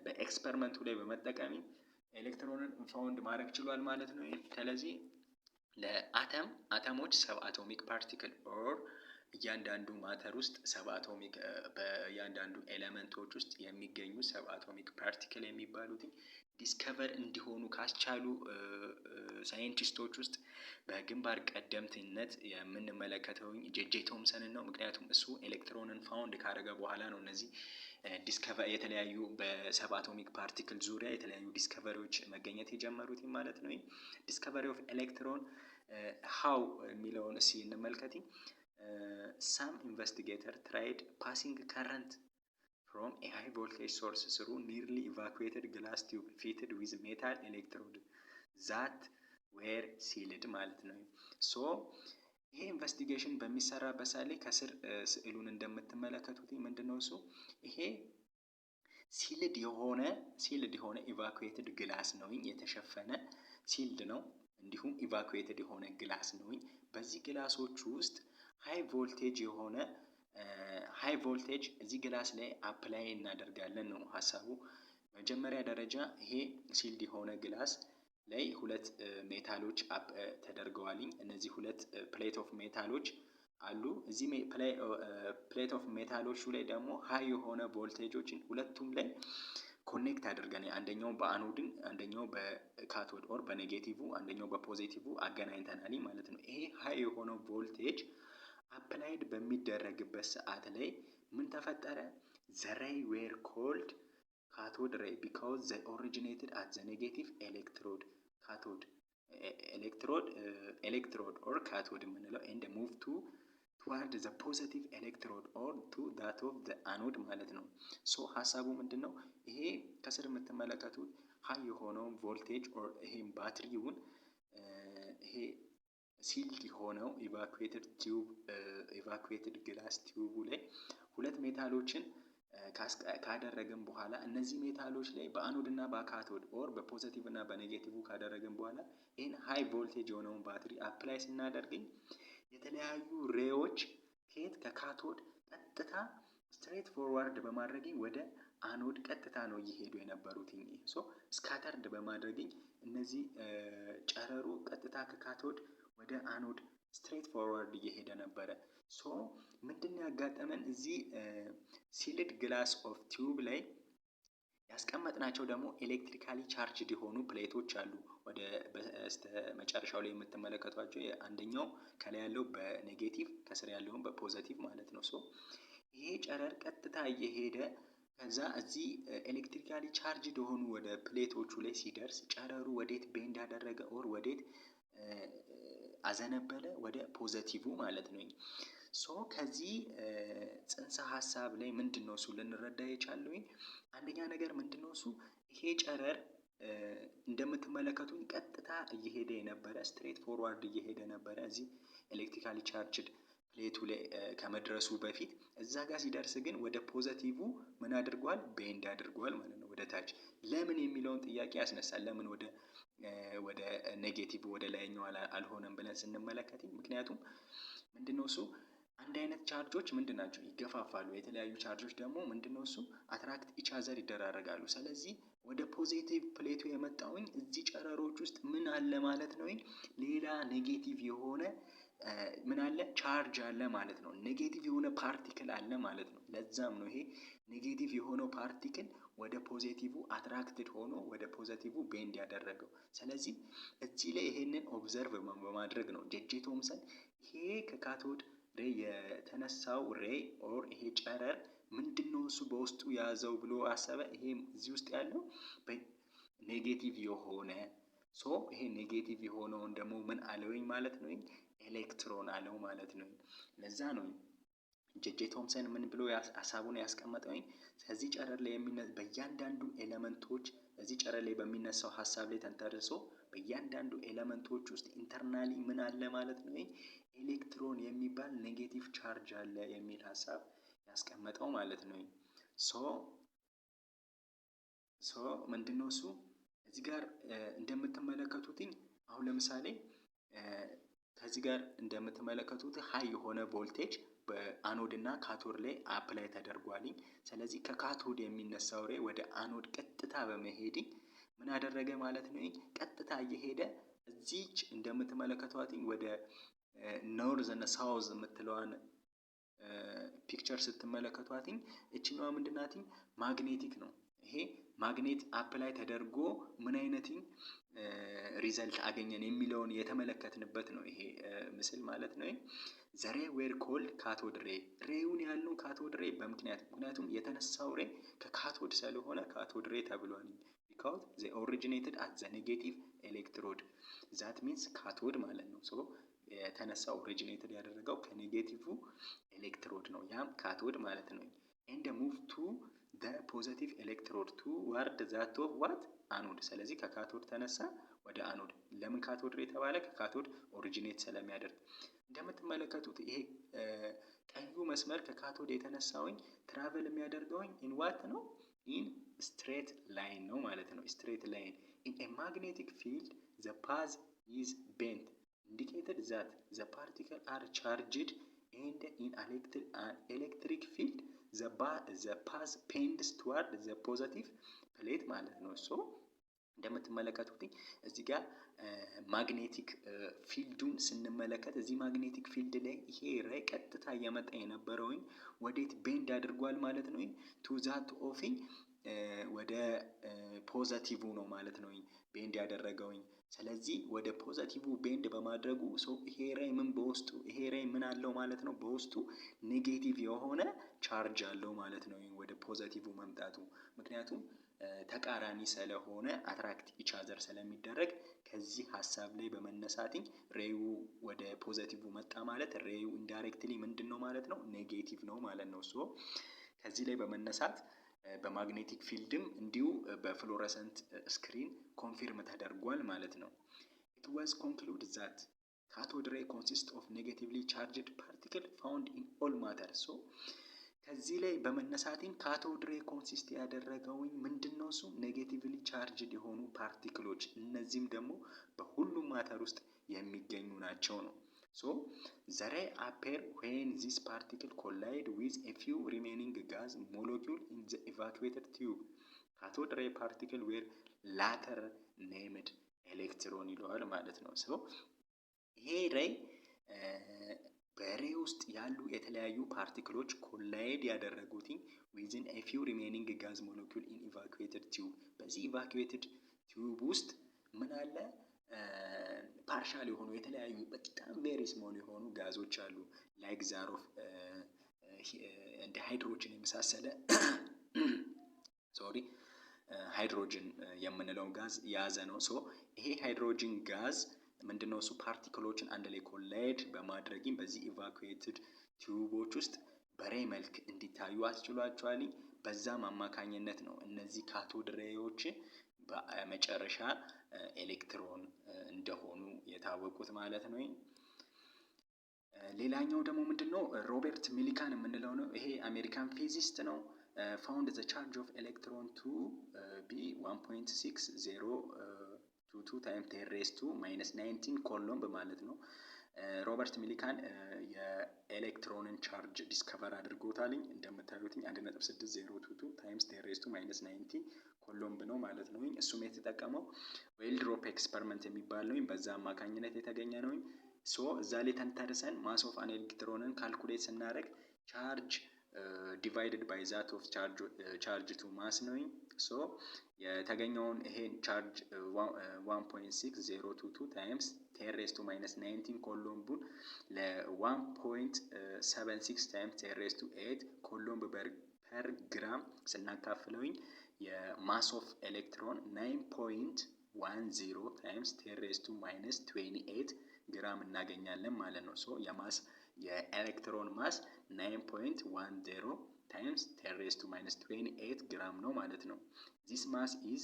በኤክስፐሪመንቱ ላይ በመጠቀም ኤሌክትሮንን ፋውንድ ማድረግ ችሏል ማለት ነው። ስለዚህ ለአተሞች ሰብ አቶሚክ ፓርቲክል ኦር እያንዳንዱ ማተር ውስጥ ሰብ አቶሚክ በእያንዳንዱ ኤሌመንቶች ውስጥ የሚገኙ ሰብ አቶሚክ ፓርቲክል የሚባሉት ዲስከቨር እንዲሆኑ ካስቻሉ ሳይንቲስቶች ውስጥ በግንባር ቀደምትነት የምንመለከተው ጄጄ ቶምሰንን ነው። ምክንያቱም እሱ ኤሌክትሮንን ፋውንድ ካደረገ በኋላ ነው እነዚህ ዲስከቨር የተለያዩ በሰብ አቶሚክ ፓርቲክል ዙሪያ የተለያዩ ዲስከቨሪዎች መገኘት የጀመሩት ማለት ነው። ዲስከቨሪ ኦፍ ኤሌክትሮን ሃው የሚለውን እስኪ እንመልከት። ሳም ኢንቨስቲጌተር ትራይድ ፓሲንግ ከረንት from a high voltage source through nearly evacuated glass tube fitted with metal electrode that were sealed ማለት ነው። ሶ ይሄ ኢንቨስቲጌሽን በሚሰራበት ሳሌ ከስር ስዕሉን እንደምትመለከቱት ምንድነው እሱ ይሄ ሲልድ የሆነ ኢቫኩዌትድ ግላስ ነው የተሸፈነ ሲልድ ነው። እንዲሁም ኢቫኩዌትድ የሆነ ግላስ ነው። በዚህ ግላሶች ውስጥ ሃይ ቮልቴጅ እዚህ ግላስ ላይ አፕላይ እናደርጋለን ነው ሀሳቡ። መጀመሪያ ደረጃ ይሄ ሲልድ የሆነ ግላስ ላይ ሁለት ሜታሎች ተደርገዋል። እነዚህ ሁለት ፕሌት ኦፍ ሜታሎች አሉ። እዚህ ፕሌት ኦፍ ሜታሎቹ ላይ ደግሞ ሃይ የሆነ ቮልቴጆችን ሁለቱም ላይ ኮኔክት አድርገን አንደኛው በአኖድን አንደኛው በካቶድ ኦር በኔጌቲቭ አንደኛው በፖዚቲቭ አገናኝተናል ማለት ነው። ይሄ ሃይ የሆነው ቮልቴጅ አፕላይድ በሚደረግበት ሰዓት ላይ ምን ተፈጠረ? ዘ ሬይ ዌር ኮልድ ካቶድ ሬይ ቢካውዝ ዘ ኦሪጂኔትድ አት ዘ ኔጌቲቭ ኤሌክትሮድ ኤሌክትሮድ ኦር ካቶድ የምንለው ኤንድ ሙቭ ትዋርድ ዘ ፖዘቲቭ ኤሌክትሮድ ኦር ቱ ዳት ኦፍ ዘ አኖድ ማለት ነው። ሶ ሀሳቡ ምንድን ነው? ይሄ ከስር የምትመለከቱት ሀይ የሆነውን ቮልቴጅ ኦር ይሄን ባትሪውን ይሄ ሲልድ የሆነው ኢቫኩዌትድ ግላስ ቲዩቡ ላይ ሁለት ሜታሎችን ካደረግን በኋላ እነዚህ ሜታሎች ላይ በአኖድ እና በካቶድ ኦር በፖዘቲቭ እና በኔጌቲቭ ካደረግን በኋላ ይህን ሃይ ቮልቴጅ የሆነውን ባትሪ አፕላይ ስናደርግኝ የተለያዩ ሬዎች ከካቶድ ቀጥታ ስትሬት ፎርዋርድ በማድረግኝ ወደ አኖድ ቀጥታ ነው እየሄዱ የነበሩት። ሶ ስካተርድ በማድረግኝ እነዚህ ጨረሩ ቀጥታ ከካቶድ ወደ አኖድ ስትሬት ፎርዋርድ እየሄደ ነበረ። ሶ ምንድን ያጋጠመን እዚህ ሲልድ ግላስ ኦፍ ቲዩብ ላይ ያስቀመጥናቸው ደግሞ ኤሌክትሪካሊ ቻርጅድ የሆኑ ፕሌቶች አሉ። ወደ በስተ መጨረሻው ላይ የምትመለከቷቸው አንደኛው ከላይ ያለው በኔጌቲቭ ከስር ያለውን በፖዘቲቭ ማለት ነው። ሶ ይሄ ጨረር ቀጥታ እየሄደ ከዛ እዚህ ኤሌክትሪካሊ ቻርጅድ የሆኑ ወደ ፕሌቶቹ ላይ ሲደርስ ጨረሩ ወዴት ቤንድ ያደረገ ኦር ወዴት አዘነበለ? ወደ ፖዘቲቭ ማለት ነው። ሶ ከዚህ ጽንሰ ሀሳብ ላይ ምንድነው እሱ ልንረዳ የቻለው? አንደኛ ነገር ምንድነው እሱ ይሄ ጨረር እንደምትመለከቱኝ ቀጥታ እየሄደ የነበረ ስትሬት ፎርዋርድ እየሄደ ነበረ። እዚህ ኤሌክትሪካሊ ቻርጅድ ፕሌቱ ላይ ከመድረሱ በፊት እዛ ጋር ሲደርስ ግን ወደ ፖዘቲቭ ምን አድርጓል? ቤንድ አድርጓል ማለት ነው፣ ወደ ታች። ለምን የሚለውን ጥያቄ ያስነሳል። ለምን ወደ ኔጌቲቭ ወደ ላይኛው አልሆነም ብለን ስንመለከት፣ ምክንያቱም ምንድነው እሱ አንድ አይነት ቻርጆች ምንድን ናቸው? ይገፋፋሉ። የተለያዩ ቻርጆች ደግሞ ምንድነው እሱ አትራክት ኢቻዘር ይደራረጋሉ። ስለዚህ ወደ ፖዚቲቭ ፕሌቱ የመጣውኝ እዚህ ጨረሮች ውስጥ ምን አለ ማለት ነው? ሌላ ኔጌቲቭ የሆነ ምን አለ? ቻርጅ አለ ማለት ነው። ኔጌቲቭ የሆነ ፓርቲክል አለ ማለት ነው። ለዛም ነው ይሄ ኔጌቲቭ የሆነው ፓርቲክል ወደ ፖዚቲቭ አትራክትድ ሆኖ ወደ ፖዚቲቭ ቤንድ ያደረገው። ስለዚህ እዚህ ላይ ይሄንን ኦብዘርቭ በማድረግ ነው ጄጄ ቶምሰን ይሄ ከካቶድ ሬይ የተነሳው ሬይ ኦር ይሄ ጨረር ምንድነው እሱ በውስጡ የያዘው ብሎ አሰበ። ይሄ እዚህ ውስጥ ያለው ኔጌቲቭ የሆነ ይሄ ኔጌቲቭ የሆነውን ደግሞ ምን አለውኝ ማለት ነው? ኤሌክትሮን አለው ማለት ነው። ለዛ ነው ጄጄ ቶምሰን ምን ብሎ ሀሳቡን ያስቀመጠው? ከዚህ ጨረር ላይ በእያንዳንዱ ኤሌመንቶች እዚህ ጨረር ላይ በሚነሳው ሀሳብ ላይ ተንተርሶ በእያንዳንዱ ኤሌመንቶች ውስጥ ኢንተርናሊ ምን አለ ማለት ነው? ኤሌክትሮን የሚባል ኔጌቲቭ ቻርጅ አለ የሚል ሀሳብ ያስቀመጠው ማለት ነው። ሶ ምንድነው እሱ እዚህ ጋር እንደምትመለከቱትኝ አሁን ለምሳሌ ከዚህ ጋር እንደምትመለከቱት ሀይ የሆነ ቮልቴጅ በአኖድ እና ካቶድ ላይ አፕላይ ተደርጓልኝ። ስለዚህ ከካቶድ የሚነሳው ሬይ ወደ አኖድ ቀጥታ በመሄድ ምን አደረገ ማለት ነው? ቀጥታ እየሄደ እዚች እንደምትመለከቷትኝ ወደ ኖርዝ እና ሳውዝ የምትለዋን ፒክቸር ስትመለከቷትኝ እችኛዋ ምንድናትኝ? ማግኔቲክ ነው። ይሄ ማግኔት አፕላይ ተደርጎ ምን አይነትኝ ሪዘልት አገኘን የሚለውን የተመለከትንበት ነው ይሄ ምስል ማለት ነው። ዘ ሬይ ዌር ኮልድ ካቶድ ሬይ። ሬዩን ያልነው ካቶድ ሬይ ምክንያቱም የተነሳው ሬይ ከካቶድ ስለሆነ ካቶድ ሬይ ተብሏል። because they originated at the negative electrode that means ካቶድ ማለት ነው። ሶ የተነሳው ኦሪጂኔትድ ያደረገው ከኔጌቲቭ ኤሌክትሮድ ነው፣ ያም ካቶድ ማለት ነው። and move to the positive electrode toward that of what አኖድ። ስለዚህ ከካቶድ ተነሳ ወደ አኖድ። ለምን ካቶድ ሬይ ተባለ? ከካቶድ ኦሪጂኔት ስለሚያደርግ። እንደምትመለከቱት ይሄ ቀዩ መስመር ከካቶድ የተነሳውኝ ትራቨል የሚያደርገውኝ ኢን ዋት ነው? ኢን ስትሬት ላይን ነው ማለት ነው። ስትሬት ላይን in a magnetic field the path is bent indicated that the particles are charged and in electric field the path bends toward the positive plate ማለት ነው። ሶ እንደምትመለከቱት እዚህ ጋር ማግኔቲክ ፊልዱን ስንመለከት እዚህ ማግኔቲክ ፊልድ ላይ ይሄ ሬይ ቀጥታ እየመጣ የነበረውኝ ወዴት ቤንድ አድርጓል ማለት ነው? ቱ ዛት ኦፍ ወደ ፖዘቲቭ ነው ማለት ነው ቤንድ ያደረገውኝ። ስለዚህ ወደ ፖዘቲቭ ቤንድ በማድረጉ ይሄ ሬይ ምን አለው ማለት ነው? በውስጡ ኔጌቲቭ የሆነ ቻርጅ አለው ማለት ነው ወደ ፖዘቲቭ መምጣቱ። ምክንያቱም ተቃራኒ ስለሆነ አትራክት ኢች አዘር ስለሚደረግ ከዚህ ሀሳብ ላይ በመነሳት ሬዩ ወደ ፖዘቲቭ መጣ ማለት ሬዩ ኢንዳይሬክትሊ ምንድን ነው ማለት ነው? ኔጌቲቭ ነው ማለት ነው። ከዚህ ላይ በመነሳት በማግኔቲክ ፊልድም እንዲሁ በፍሎረሰንት ስክሪን ኮንፊርም ተደርጓል ማለት ነው። It was concluded that cathode ray consists of negatively charged particles found in all matter. ከዚህ ላይ በመነሳትኝ ካቶድ ሬይ ኮንሲስት ያደረገውኝ ምንድነው? እሱ ኔጌቲቭሊ ቻርጅድ የሆኑ ፓርቲክሎች፣ እነዚህም ደግሞ በሁሉም ማተር ውስጥ የሚገኙ ናቸው ነው። the ray appear when this particle collide with a few remaining gas molecule in the evacuated tube. cathode ray particle were later named electron ይለዋል ማለት ነው። ይሄ ሬይ በሬይ ውስጥ ያሉ የተለያዩ ፓርቲክሎች ኮላይድ ያደረጉት within a few remaining gas molecule in evacuated tube። በዚህ evacuated tube ውስጥ ምን አለ? ፓርሻል የሆኑ የተለያዩ በጣም ቬሪ ስሞል የሆኑ ጋዞች አሉ። ላይክ ዛር ኦፍ እንደ ሃይድሮጅን የመሳሰለ ሃይድሮጅን የምንለው ጋዝ የያዘ ነው። ይሄ ሃይድሮጅን ጋዝ ምንድነው? እሱ ፓርቲክሎችን አንድ ላይ ኮላይድ በማድረግም በዚህ ኢቫኩዌትድ ቲዩቦች ውስጥ በሬይ መልክ እንዲታዩ አስችሏቸዋል። በዛም አማካኝነት ነው እነዚህ ካቶድ ሬዮች በመጨረሻ ኤሌክትሮን እንደሆኑ የታወቁት ማለት ነው። ሌላኛው ደግሞ ምንድነው? ሮበርት ሚሊካን የምንለው ነው። ይሄ አሜሪካን ፊዚስት ነው። found the charge of electron to be 1.6022 times 10 raised to minus 19 ኮሎምብ ማለት ነው። ሮበርት ሚሊካን የኤሌክትሮንን ቻርጅ ዲስከቨር አድርጎታል። እንደምታዩት 1.6022 ታይምስ 10 ሬይዝ ቱ ማይነስ 19 ኮሎምብ ነው ማለት ነው። እሱም የተጠቀመው ዌል ድሮፕ ኤክስፐሪመንት የሚባል ነው። በዛ አማካኝነት የተገኘ ነው። እዛ ላይ ተንተርሰን ማስ ኦፍ አን ኤሌክትሮንን ካልኩሌት ስናደርግ ቻርጅ ዲቫይድድ ባይ ዛት ኦፍ ቻርጅ ቱ ማስ ነው። የተገኘውን ይሄን ቻርጅ 1.6022 ታይምስ 10 ሬይዝ ቱ ማይነስ 19 ኮሎምቡን ለ1.76 ታይምስ 10 ሬይዝ ቱ 8 ኮሎምብ ፐር ግራም ስናካፍለው የማስ ኦፍ ኤሌክትሮን 9.10 ታይምስ 10 ሬይዝ ቱ ማይነስ 28 ግራም እናገኛለን ማለት ነው። የኤሌክትሮን ማስ 9.10 ታይምስ 10 ሬይዝ ቱ ማይነስ 28 ግራም ነው ማለት ነው። this mass is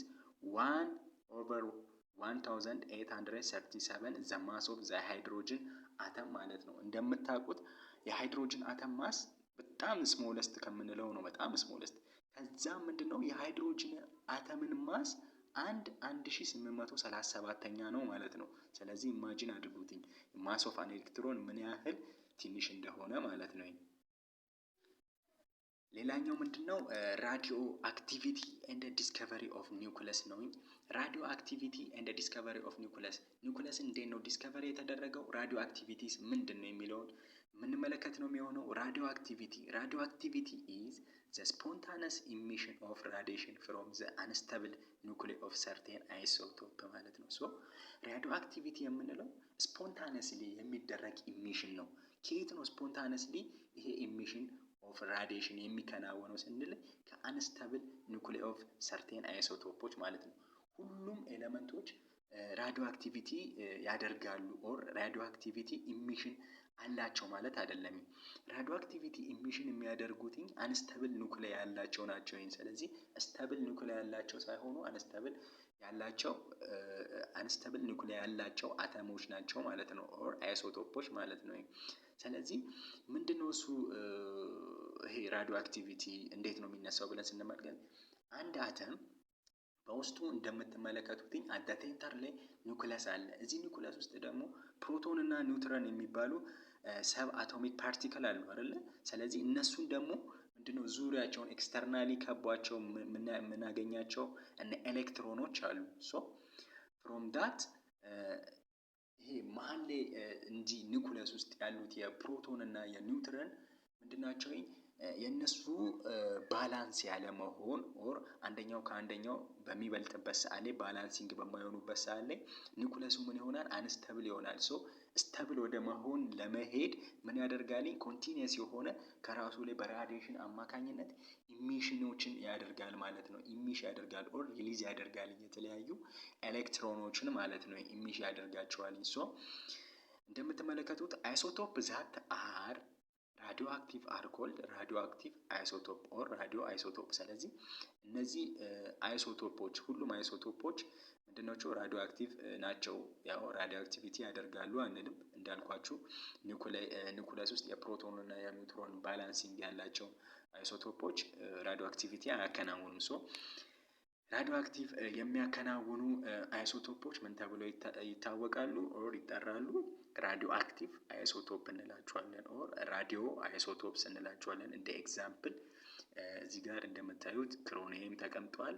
1/1837 the mass of the hydrogen atom ማለት ነው። እንደምታውቁት የሃይድሮጅን አተም ማስ በጣም ስሞለስት ከምንለው ነው። በጣም ስሞለስት። ከዛ ምንድነው የሃይድሮጅን አተምን ማስ 1837ኛ ነው ማለት ነው። ስለዚህ ኢማጂን አድርጉትኝ ማስ ኦፍ አን ኤሌክትሮን ምን ያህል ትንሽ እንደሆነ ማለት ነው። ሌላኛው ምንድነው? ራዲዮ አክቲቪቲ ኤንድ ዲስከቨሪ ኦፍ ኒውክለስ ነው። ራዲዮ አክቲቪቲ ኤንድ ዲስከቨሪ ኦፍ ኒውክለስ። ኒውክለስ እንዴት ነው ዲስከቨሪ የተደረገው? ራዲዮ አክቲቪቲስ ምንድነው የሚለውን ምንመለከት ነው የሚሆነው። ራዲዮ አክቲቪቲ ኢዝ the spontaneous emission of radiation from the unstable nuclei of certain isotope ማለት ነው። ራዲዮ አክቲቪቲ የምንለው ስፖንታነስሊ የሚደረግ ኢሚሽን ነው። ከየት ነው ስፖንታነስሊ ይሄ ኢሚሽን ኦፍ ራዲዬሽን የሚከናወነው ስንል ከአንስታብል ኒውክሌይ ኦፍ ሰርቴን አይሶቶፖች ማለት ነው። ሁሉም ኤሌመንቶች ራዲዮ አክቲቪቲ ያደርጋሉ ኦር ራዲዮ አክቲቪቲ ኢሚሽን አላቸው ማለት አይደለም። ራዲዮ አክቲቪቲ ኢሚሽን የሚያደርጉትኝ አንስታብል ኒውክሌይ ያላቸው ናቸው። ስለዚህ ስታብል ኒውክሌይ ያላቸው ሳይሆኑ አንስታብል ኒውክሌይ ያላቸው አተሞች ናቸው ማለት ነው ኦር አይሶቶፖች ማለት ነው። ስለዚህ ምንድነው እሱ ይሄ ራዲዮ አክቲቪቲ እንዴት ነው የሚነሳው ብለን ስንመለከት አንድ አተም በውስጡ እንደምትመለከቱትኝ አት ዘ ሴንተር ላይ ኒውክለስ አለ። እዚህ ኒውክለስ ውስጥ ደግሞ ፕሮቶን እና ኒውትረን የሚባሉ ሰብ አቶሚክ ፓርቲክል አሉ አይደለ? ስለዚህ እነሱን ደግሞ ምንድነው ዙሪያቸውን ኤክስተርናሊ ከቧቸው የምናገኛቸው እነ ኤሌክትሮኖች አሉ። ፍሮም ዳት ይሄ መሀል ላይ እንጂ ኒውክለስ ውስጥ ያሉት የፕሮቶን እና የኒውትረን ምንድናቸው? የነሱ ባላንስ ያለ መሆን ኦር አንደኛው ከአንደኛው በሚበልጥበት ሰዓት ላይ ባላንሲንግ በማይሆኑበት ሰዓት ላይ ኒኩለሱ ምን ይሆናል? አንስተብል ይሆናል። ሶ ስተብል ወደ መሆን ለመሄድ ምን ያደርጋል? ኮንቲኒየስ የሆነ ከራሱ ላይ በራዲዬሽን አማካኝነት ኢሚሽኖችን ያደርጋል ማለት ነው። ኢሚሽ ያደርጋል ኦር ሪሊዝ ያደርጋል የተለያዩ ኤሌክትሮኖችን ማለት ነው። ኢሚሽ ያደርጋቸዋል። ሶ እንደምትመለከቱት አይሶቶፕ ዛት አር ራዲዮ አክቲቭ አር ኮልድ ራዲዮ አክቲቭ አይሶቶፕ ኦር ራዲዮ አይሶቶፕ። ስለዚህ እነዚህ አይሶቶፖች ሁሉም አይሶቶፖች ምንድናቸው? ራዲዮ አክቲቭ ናቸው። ያው ራዲዮ አክቲቪቲ ያደርጋሉ አንልም። እንዳልኳችሁ ኒኩለስ ውስጥ የፕሮቶን እና የኒውትሮን ባላንሲንግ ያላቸው አይሶቶፖች ራዲዮ አክቲቪቲ አያከናውኑም። ሶ ራዲዮ አክቲቭ የሚያከናውኑ አይሶቶፖች ምን ተብለው ይታወቃሉ ኦር ይጠራሉ? ራዲዮ አክቲቭ አይሶቶፕ እንላቸዋለን ኦር ራዲዮ አይሶቶፕስ እንላቸዋለን። እንደ ኤግዛምፕል እዚህ ጋር እንደምታዩት ክሮኒየም ተቀምጧል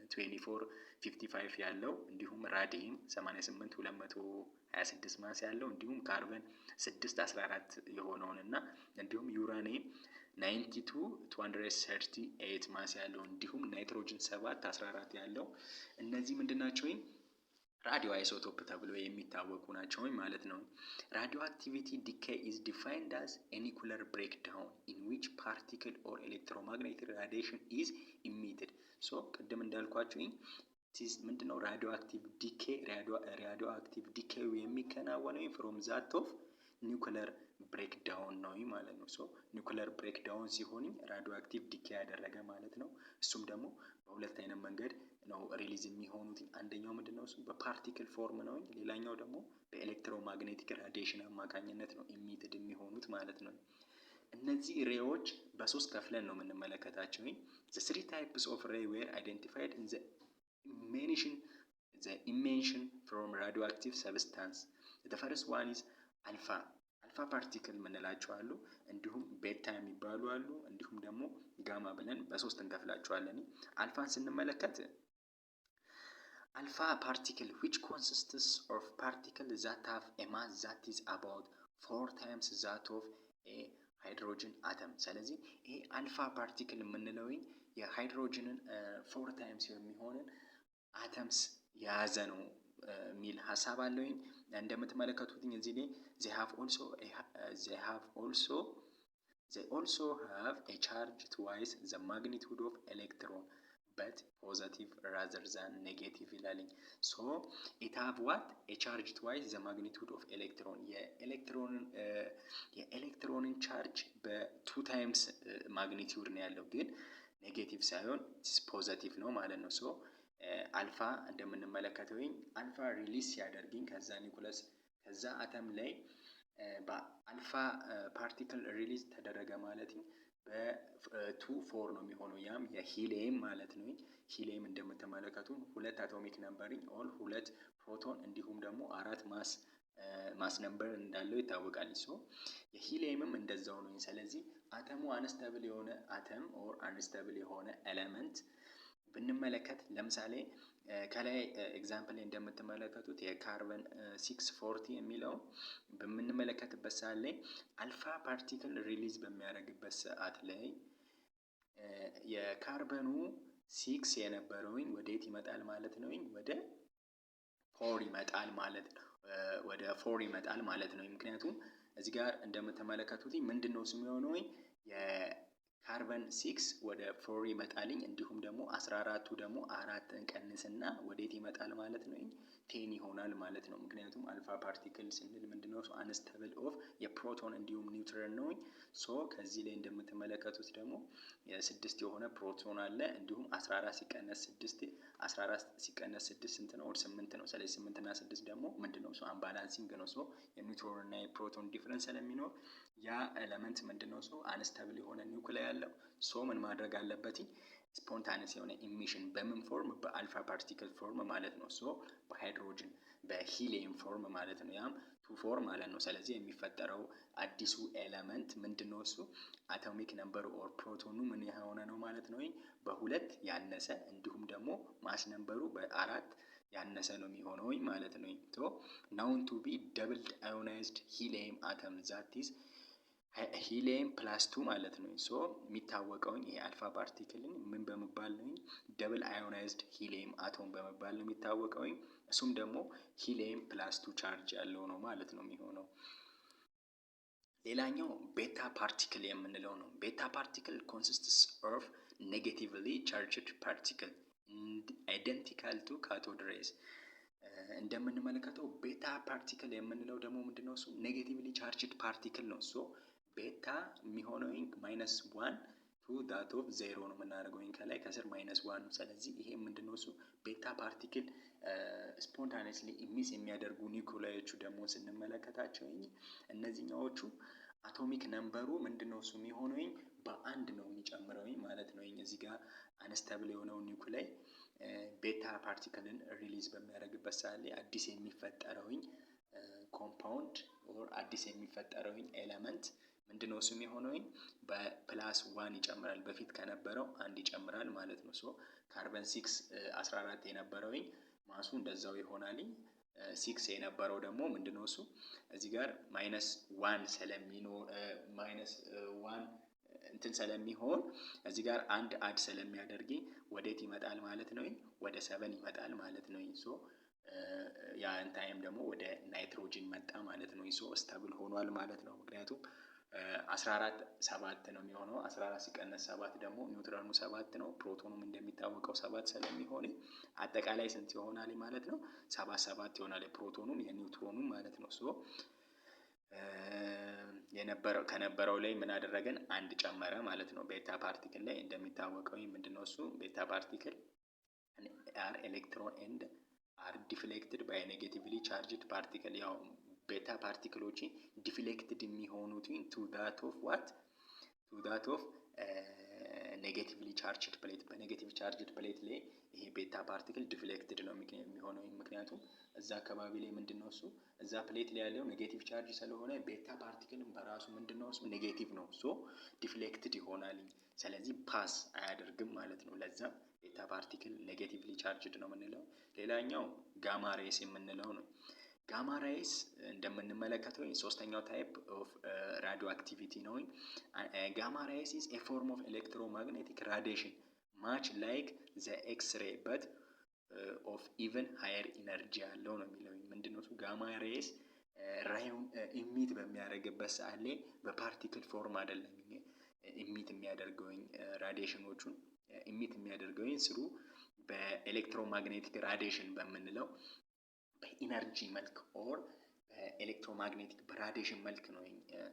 2455 ያለው፣ እንዲሁም ራዲየም 88226 ማስ ያለው፣ እንዲሁም ካርበን 614 የሆነውን እና እንዲሁም ዩራኒየም 92238 ማስ ያለው፣ እንዲሁም ናይትሮጅን 714 ያለው እነዚህ ምንድናቸው? ራዲዮ አይሶቶፕ ተብለው የሚታወቁ ናቸው ማለት ነው። ራዲዮ አክቲቪቲ ዲኬይ ኢዝ ዲፋይንድ አዝ ኤ ኒኩለር ብሬክዳውን ኢን ዊች ፓርቲክል ኦር ኤሌክትሮማግኔቲክ ራዲዬሽን ኢዝ ኢሚትድ። ሶ ቅድም እንዳልኳችሁ ምንድነው ራዲዮ አክቲቭ ዲኬይ? ራዲዮ አክቲቭ ዲኬዩ የሚከናወነው ፍሮም ዛት ኦፍ ኒኩለር ብሬክዳውን ነው ማለት ነው። ሶ ኒኩለር ብሬክዳውን ሲሆን ራዲዮ አክቲቭ ዲኬይ ያደረገ ማለት ነው። እሱም ደግሞ በሁለት አይነት መንገድ ነው ሪሊዝ የሚሆኑት። አንደኛው ምንድነው? እሱ በፓርቲክል ፎርም ነው። ሌላኛው ደግሞ በኤሌክትሮማግኔቲክ ራዲዬሽን አማካኝነት ነው ኢሚትድ የሚሆኑት ማለት ነው። እነዚህ ሬዎች በሶስት ከፍለን ነው የምንመለከታቸው። the three types of ray were identified in the emission from radioactive substance. the first one is አልፋ ፓርቲክል የምንላቸው አሉ፣ እንዲሁም ቤታ የሚባሉ አሉ፣ እንዲሁም ደግሞ ጋማ ብለን በሶስት እንከፍላቸዋለን። አልፋን ስንመለከት alpha particle which consists of particles that have a mass that is about 4 times that of a hydrogen atom። ስለዚህ ይሄ አልፋ ፓርቲክል የምንለው የሃይድሮጅንን 4 ታይምስ የሚሆንን አተምስ የያዘ ነው የሚል ሀሳብ አለው። እንደምትመለከቱት እዚህ ላይ they also have a charge twice the magnitude of electron but positive rather than negative ይላልኝ። so it have what a charge twice the magnitude of electron የኤሌክትሮንን ቻርጅ በ2 ታይምስ ማግኒቲዩድ ነው ያለው፣ ግን ኔጌቲቭ ሳይሆን ፖዚቲቭ ነው ማለት ነው። so አልፋ እንደምንመለከተው አልፋ ሪሊዝ ሲያደርግኝ ከዛ ኒኩለስ ከዛ አተም ላይ በአልፋ ፓርቲክል ሪሊዝ ተደረገ ማለት በ2 ነው የሚሆነው። ያም የሂሊየም ማለት ነው። ሂሊየም እንደምትመለከቱ 2 አቶሚክ ነምበሪንግ ኦል 2 ፕሮቶን እንዲሁም ደግሞ 4 ማስ ነምበር እንዳለው ይታወቃል። ሶ የሂሊየምም እንደዛው ነው። ስለዚህ አተሙ አንስተብል የሆነ አተም ኦር አንስተብል የሆነ ኤሌመንት ብንመለከት ለምሳሌ ከላይ ኤግዛምፕል ላይ እንደምትመለከቱት የካርበን 640 የሚለው በምንመለከትበት ሰዓት ላይ አልፋ ፓርቲክል ሪሊዝ በሚያደርግበት ሰዓት ላይ የካርበኑ 6 የነበረው ወዴት ይመጣል ማለት ነው? ወደ 4 ይመጣል ማለት ነው። ምክንያቱም እዚህ ጋር እንደምትመለከቱት ምንድነው ስሙ የሆነው የካርበን 6 ወደ 4 ይመጣልኝ፣ እንዲሁም ደግሞ 14ቱ ደግሞ 4 እንቀንስና ወዴት ይመጣል ማለት ነው? 10 ይሆናል ማለት ነው። ምክንያቱም አልፋ ፓርቲክል ስንል ምንድነው አንስተብል ኦፍ የፕሮቶን እንዲሁም ኒውትረን ነው። ሶ ከዚህ ላይ እንደምትመለከቱት ደግሞ የ6 የሆነ ፕሮቶን አለ፣ እንዲሁም 14 ሲቀነስ 6 ስንት ነው? 8 ነው። ስለዚህ 8 እና 6 ደግሞ ምንድነው አምባላንሲንግ ነው። ሶ የኒውትሮን እና የፕሮቶን ዲፍረንስ ስለሚኖር ያ ኤሌመንት ምንድነው አንስተብል የሆነ ኒውክሊየስ ያለው ሶ ምን ማድረግ አለበት? ስፖንታነስ የሆነ ኢሚሽን በምን ፎርም? በአልፋ ፓርቲክል ፎርም ማለት ነው። ሶ በሃይድሮጅን በሂሊየም ፎርም ማለት ነው። ያም 2 ማለት ነው። ስለዚህ የሚፈጠረው አዲሱ ኤሌመንት ምንድነው? እሱ አቶሚክ ነምበር ኦር ፕሮቶኑ ምን የሆነ ነው ማለት ነው? በ2 ያነሰ እንዲሁም ደግሞ ማስ ነምበሩ በ4 ያነሰ ነው የሚሆነው ማለት ነው። ሶ known to be doubled ionized helium atom that is ሂሊየም ፕላስ 2 ማለት ነው። ሶ የሚታወቀው ይሄ አልፋ ፓርቲክልን ምን በመባል ነው? ደብል አዮናይዝድ ሂሊየም አቶም በመባል ነው የሚታወቀው። እሱም ደግሞ ሂሊየም ፕላስ 2 ቻርጅ ያለው ነው ማለት ነው የሚሆነው። ሌላኛው ቤታ ፓርቲክል የምንለው ነው። ቤታ ፓርቲክል ኮንሲስትስ ኦፍ ኔጌቲቭሊ ቻርጅድ ፓርቲክል አይደንቲካል ቱ ካቶድ ሬይስ። እንደምንመለከተው ቤታ ፓርቲክል የምንለው ደግሞ ምንድነው? እሱ ኔጌቲቭሊ ቻርጅድ ፓርቲክል ነው። ሶ ቤታ የሚሆነው -1 ቱ ዳት ኦፍ 0 ነው የምናደርገው ከላይ ከስር -1። ስለዚህ ይሄ ምንድነው? እሱ ቤታ ፓርቲክል ስፖንታኒየስሊ ኢሚስ የሚያደርጉ ኒውክሊዮቹ ደግሞ ስንመለከታቸው እነዚህኛዎቹ አቶሚክ ነምበሩ ምንድነው? እሱ የሚሆነው በአንድ ነው የሚጨምረው ማለት ነው። እዚህ ጋር አንስተብል የሆነው ኒውክሊይ ቤታ ፓርቲክልን ሪሊዝ በሚያደርግበት ሰዓት ላይ አዲስ የሚፈጠረው ኮምፓውንድ ኦር አዲስ የሚፈጠረው ኤሌመንት ምንድነው? እሱ የሚሆነው በፕላስ 1 ይጨምራል። በፊት ከነበረው አንድ ይጨምራል ማለት ነው። ሶ ካርበን 6 14 የነበረው ማሱ እንደዛው ይሆናል። 6 የነበረው ደግሞ ምንድነው? እሱ እዚህ ጋር -1 ስለሚኖር -1 እንትን ስለሚሆን እዚህ ጋር አንድ አድ ስለሚያደርግ ወዴት ይመጣል ማለት ነው? ወደ 7 ይመጣል ማለት ነው። ሶ ያን ታይም ደግሞ ወደ ናይትሮጂን መጣ ማለት ነው። ሶ ስታብል ሆኗል ማለት ነው። ምክንያቱም 14 7 ነው የሚሆነው። 14 ሲቀነስ 7 ደግሞ ኒውትሮኑ 7 ነው። ፕሮቶኑም እንደሚታወቀው 7 ስለሚሆን አጠቃላይ ስንት ይሆናል ማለት ነው? 7 ይሆናል። የፕሮቶኑም የኒውትሮኑም ማለት ነው። ሶ ከነበረው ላይ ምን አደረገን? አንድ ጨመረ ማለት ነው። ቤታ ፓርቲክል ላይ እንደሚታወቀው ምንድነው? እሱ ቤታ ፓርቲክል አር ኤሌክትሮን ኤንድ አር ዲፍሌክትድ ባይ ኔጌቲቭሊ ቻርጅድ ፓርቲክል። ያው ቤታ ፓርቲክሎች ዲፍሌክትድ የሚሆኑት ቱ ዳት ኦፍ ዋት ቱ ዳት ኦፍ ኔጌቲቭሊ ቻርጅድ ፕሌት። በኔጌቲቭ ቻርጅድ ፕሌት ላይ ይሄ ቤታ ፓርቲክል ዲፍሌክትድ ነው የሚሆነው። ምክንያቱም እዛ አካባቢ ላይ ምንድነው? እሱ እዛ ፕሌት ላይ ያለው ኔጌቲቭ ቻርጅ ስለሆነ ቤታ ፓርቲክልም በራሱ ምንድነው? እሱ ኔጌቲቭ ነው። ሶ ዲፍሌክትድ ይሆናል። ስለዚህ ፓስ አያደርግም ማለት ነው። ለዛም ቤታ ፓርቲክል ኔጌቲቭሊ ቻርጅድ ነው የምንለው። ሌላኛው ጋማ ሬይስ የምንለው ነው። ጋማ ሬይስ እንደምንመለከተው ሶስተኛው ታይፕ ኦፍ ራዲዮ አክቲቪቲ ነው። ጋማ ሬይስ ኢዝ ኤ ፎርም ኦፍ ኤሌክትሮማግኔቲክ ራዲዬሽን ማች ላይክ ዘ ኤክስ-ሬይ በት ኦፍ ኢቨን ሃየር ኢነርጂ ያለው ነው የሚለው። ምንድነው? ጋማ ሬይስ ራዩን ኢሚት በሚያደርግበት ሰዓት ላይ በፓርቲክል ፎርም አይደለም ኢሚት የሚያደርገው ራዲዬሽኖቹን ኢሚት የሚያደርገው ስሩ በኤሌክትሮማግኔቲክ ራዲዬሽን በምንለው በኢነርጂ መልክ ኦር ኤሌክትሮማግኔቲክ በራዲዬሽን መልክ ነው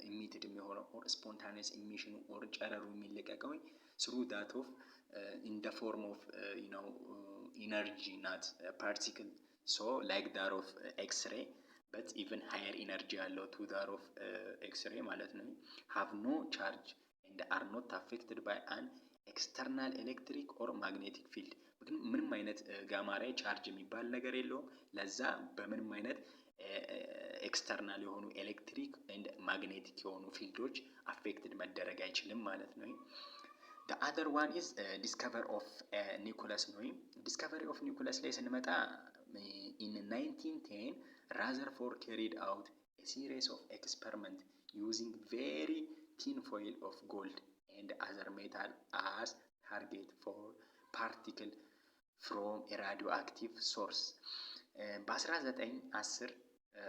ኢሚትድ የሚሆነው ኦር ስፖንታኒየስ ኢሚሽኑ ኦር ጨረሩ የሚለቀቀው ስሩ ዳት ኦፍ ኢን ደ ፎርም ኦፍ ኢነርጂ ናት ፓርቲክል። ሶ ላይክ ዳት ኦፍ ኤክስ-ሬይ በት ኢቨን ሃየር ኢነርጂ ያለው ቱ ዳት ኦፍ ኤክስ-ሬይ ማለት ነው። ሃቭ ኖ ቻርጅ ኤንድ አር ኖት አፌክትድ ባይ አን ኤክስተርናል ኤሌክትሪክ ኦር ማግኔቲክ ፊልድ። ምንም አይነት ጋማ ሬይ ቻርጅ የሚባል ነገር የለውም። ለዛ በምንም አይነት ኤክስተርናል የሆኑ ኤሌክትሪክ ኤንድ ማግኔቲክ የሆኑ ፊልዶች አፌክትድ መደረግ አይችልም ማለት ነው። the other one is discover of nucleus ነው። discovery of nucleus ላይ ስንመጣ in 1910 Rutherford carried out a series of experiments using very thin foil of gold and other metal as target for particle from a radioactive source። በ1910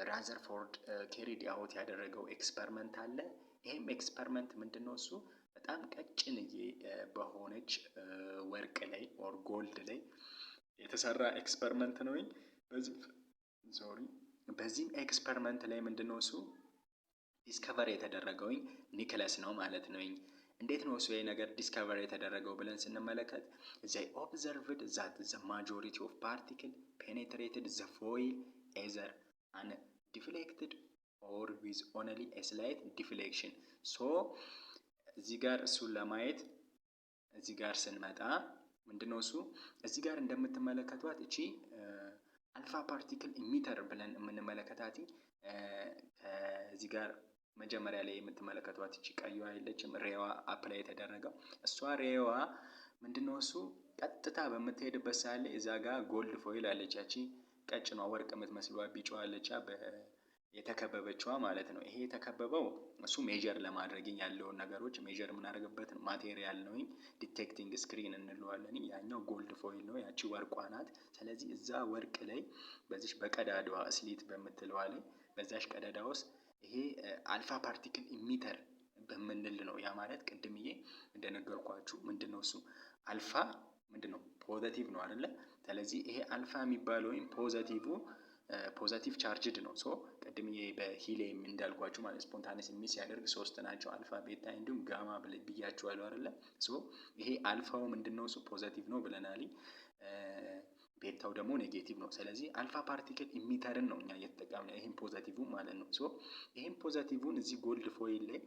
ራዘርፎርድ ኬሪድ አውት ያደረገው ኤክስፐሪመንት አለ። ይሄም ኤክስፐሪመንት ምንድነው? እሱ በጣም ቀጭንዬ በሆነች ወርቅ ላይ ኦር ጎልድ ላይ የተሰራ ኤክስፐሪመንት ነው። በዚህም ኤክስፐሪመንት ላይ ምንድነው? እሱ ዲስከቨር የተደረገው ኒክለስ ነው ማለት ነው። እንዴት ነው እሱ ይሄ ነገር ዲስከቨር የተደረገው ብለን ስንመለከት they observed that the majority of particles penetrated the foil either undeflected or with only a slight deflection። ሶ እዚህ ጋር እሱን ለማየት እዚህ ጋር ስንመጣ ምንድነው? እሱ እዚህ ጋር እንደምትመለከቷት እቺ አልፋ ፓርቲክል ኢሚተር ብለን የምንመለከታት ከዚህ ጋር መጀመሪያ ላይ የምትመለከቷት እቺ ቀይዋ አይደለችም? ሬዋ አፕላይ የተደረገው እሷ ሬዋ ምንድነው? እሱ ቀጥታ በምትሄድበት ሰዓት ላይ እዛ ጋር ጎልድ ፎይል አለች። ያቺ ቀጭኗ ወርቅ የምትመስለዋ ቢጫዋ አለች የተከበበችዋ ማለት ነው። ይሄ የተከበበው እሱ ሜጀር ለማድረግ ያለውን ነገሮች ሜጀር የምናደርግበት ማቴሪያል ነው። ዲቴክቲንግ ስክሪን እንለዋለን። ያኛው ጎልድ ፎይል ነው፣ ያቺ ወርቋ ናት። ስለዚህ እዛ ወርቅ ላይ በዚች በቀዳዳዋ ስሊት በምትለዋ ላይ በዛች ቀዳዳ ውስጥ ይሄ አልፋ ፓርቲክል ኢሚተር በምንል ነው። ያ ማለት ቅድምዬ እንደነገርኳችሁ ምንድነው እሱ አልፋ ምንድነው ፖዘቲቭ ነው አይደለ? ስለዚህ ይሄ አልፋ የሚባለው ወይም ፖዘቲቭ ቻርጅድ ነው። ሶ ቅድምዬ በሂሊየም እንዳልኳችሁ ማለት ስፖንታነስ ኢሚት ሲያደርግ 3 ናቸው፣ አልፋ ቤታ እንዲሁም ጋማ ብያችኋለሁ አይደለ? ሶ ይሄ አልፋው ምንድነው እሱ ፖዘቲቭ ነው ብለናል። ቤታው ደግሞ ኔጌቲቭ ነው። ስለዚህ አልፋ ፓርቲክል ኢሚተርን ነው እኛ እየተጠቀምን ይሄን ፖዘቲቭ ማለት ነው። ሶ ይሄን ፖዘቲቭን እዚህ ጎልድ ፎይል ላይ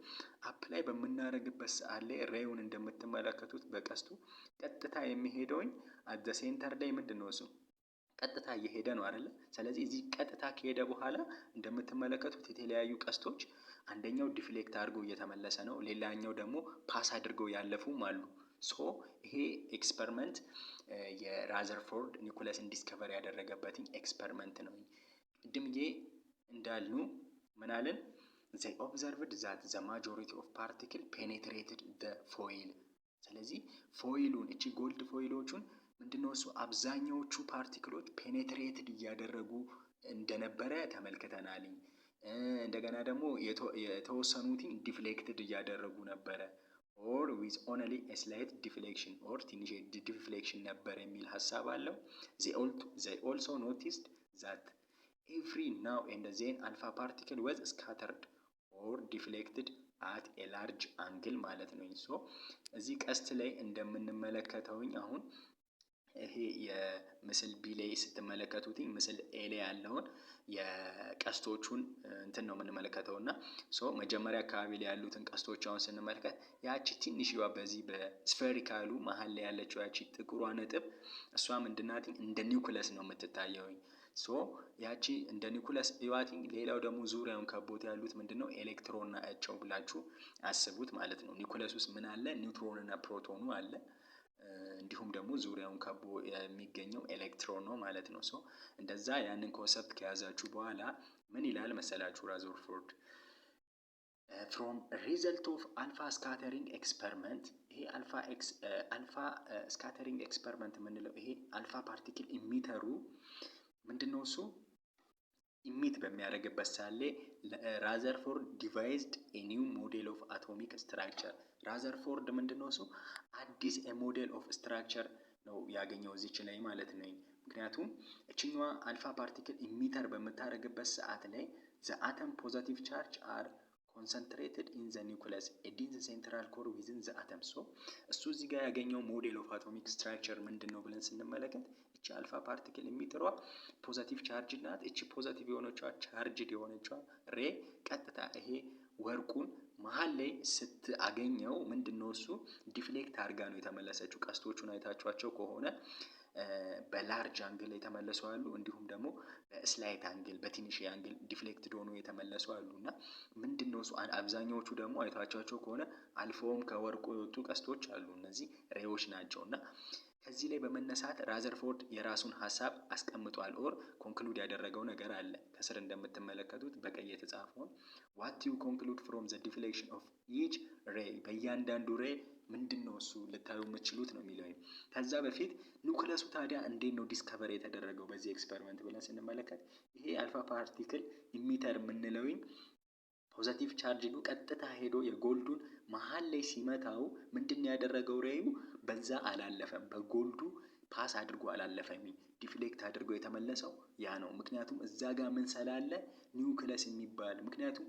አፕላይ በምናደርግበት ሰዓት ላይ ሬውን እንደምትመለከቱት በቀስቱ ቀጥታ የሚሄደውኝ አት ዘ ሴንተር ላይ ምንድነው እሱ ቀጥታ እየሄደ ነው አይደለ? ስለዚህ እዚህ ቀጥታ ከሄደ በኋላ እንደምትመለከቱት የተለያዩ ቀስቶች አንደኛው ዲፍሌክት አድርጎ እየተመለሰ ነው፣ ሌላኛው ደግሞ ፓስ አድርገው ያለፉም አሉ። ሶ ይሄ ኤክስፐሪመንት የራዘርፎርድ ኒኩለስን ዲስከቨር ያደረገበትን ኤክስፐሪመንት ነው። ቅድምዬ እንዳልኑ ምናልን they observed that the majority of particle penetrated the foil። ስለዚህ ፎይሉን እቺ ጎልድ ፎይሎቹን ምንድነው እሱ አብዛኛዎቹ ፓርቲክሎች ፔኔትሬትድ እያደረጉ እንደነበረ ተመልክተናል። እንደገና ደግሞ የተወሰኑትን ዲፍሌክትድ እያደረጉ ነበረ or with only a slight deflection or ትንሽ ዲፍሌክሽን ነበር የሚል ሀሳብ አለው። they also noticed that every now and then alpha particle was scattered or deflected at a large angle ማለት ነው። ሶ እዚህ ቀስት ላይ እንደምንመለከተውኝ አሁን ይሄ የምስል ቢ ላይ ስትመለከቱት ምስል ኤ ላይ ያለውን የቀስቶቹን እንትን ነው የምንመለከተው እና ሶ መጀመሪያ አካባቢ ላይ ያሉትን ቀስቶች አሁን ስንመለከት ያቺ ትንሽዋ በዚህ በስፌሪካሉ መሀል ላይ ያለችው ያቺ ጥቁሯ ነጥብ እሷ ምንድናት እንደ ኒውክለስ ነው የምትታየው። ሶ ያቺ እንደ ኒውክለስ ኢዋቲንግ፣ ሌላው ደግሞ ዙሪያውን ከቦት ያሉት ምንድነው ኤሌክትሮን ናቸው ብላችሁ አስቡት ማለት ነው። ኒውክለስ ውስጥ ምን አለ? ኒውትሮን እና ፕሮቶኑ አለ። እንዲሁም ደግሞ ዙሪያውን ከቦ የሚገኘው ኤሌክትሮን ነው ማለት ነው። ሶ እንደዛ ያንን ኮንሰፕት ከያዛችሁ በኋላ ምን ይላል መሰላችሁ ራዘርፎርድ from result of alpha scattering experiment። ይሄ አልፋ ስካተሪንግ ኤክስፐሪመንት የምንለው ይሄ አልፋ ፓርቲክል ኢሚተሩ ምንድነው እሱ ኢሚት በሚያደርግበት ሳለ ራዘርፎርድ ዲቫይዝድ ኤ ኒው ሞዴል ኦፍ አቶሚክ ስትራክቸር። ራዘርፎርድ ምንድነው እሱ አዲስ ሞዴል ኦፍ ስትራክቸር ነው ያገኘው እዚች ላይ ማለት ነው። ምክንያቱም እችኛዋ አልፋ ፓርቲክል ኢሚተር በምታደርግበት ሰዓት ላይ ዘ አተም ፖዘቲቭ ቻርጅ አር ኮንሰንትሬትድ ኢን ዘ ኒውክለስ ኤዲን ዘ ሴንትራል ኮር ዊዝን ዘ አተም። ሶ እሱ እዚህ ጋር ያገኘው ሞዴል ኦፍ አቶሚክ ስትራክቸር ምንድን ነው ብለን ስንመለከት እቺ አልፋ ፓርቲክል ኢሚተሯ ፖዘቲቭ ቻርጅ ናት። እቺ ፖዘቲቭ የሆነችዋ ቻርጅድ የሆነችዋ ሬ ቀጥታ ይሄ ወርቁን መሀል ላይ ስትአገኘው ምንድነው እሱ ዲፍሌክት አድርጋ ነው የተመለሰችው። ቀስቶቹን አይታችኋቸው ከሆነ በላርጅ አንግል የተመለሱ አሉ፣ እንዲሁም ደግሞ በስላይት አንግል በትንሽ አንግል ዲፍሌክትድ ሆኖ የተመለሱ አሉ። እና ምንድነው እሱ አብዛኛዎቹ ደግሞ አይታችኋቸው ከሆነ አልፎም ከወርቁ የወጡ ቀስቶች አሉ። እነዚህ ሬዎች ናቸው። እና ከዚህ ላይ በመነሳት ራዘርፎርድ የራሱን ሀሳብ አስቀምጧል። ኦር ኮንክሉድ ያደረገው ነገር አለ። ከስር እንደምትመለከቱት በቀይ የተጻፈውን what you conclude from the deflection of each ray፣ በእያንዳንዱ ሬ ምንድነው እሱ ልታዩ የምትችሉት ነው የሚለው። ከዛ በፊት ኒውክለሱ ታዲያ እንዴት ነው ዲስከቨር የተደረገው በዚህ ኤክስፐሪመንት ብለን ስንመለከት ይሄ አልፋ ፓርቲክል ኢሚተር የምንለው ፖዘቲቭ ቻርጅ ነው። ቀጥታ ሄዶ የጎልዱን መሀል ላይ ሲመታው ምንድነው ያደረገው? ሬዩ በዛ አላለፈም፣ በጎልዱ ፓስ አድርጎ አላለፈም። ዲፍሌክት አድርጎ የተመለሰው ያ ነው። ምክንያቱም እዛ ጋር ምን ስላለ ኒውክለስ የሚባል ምክንያቱም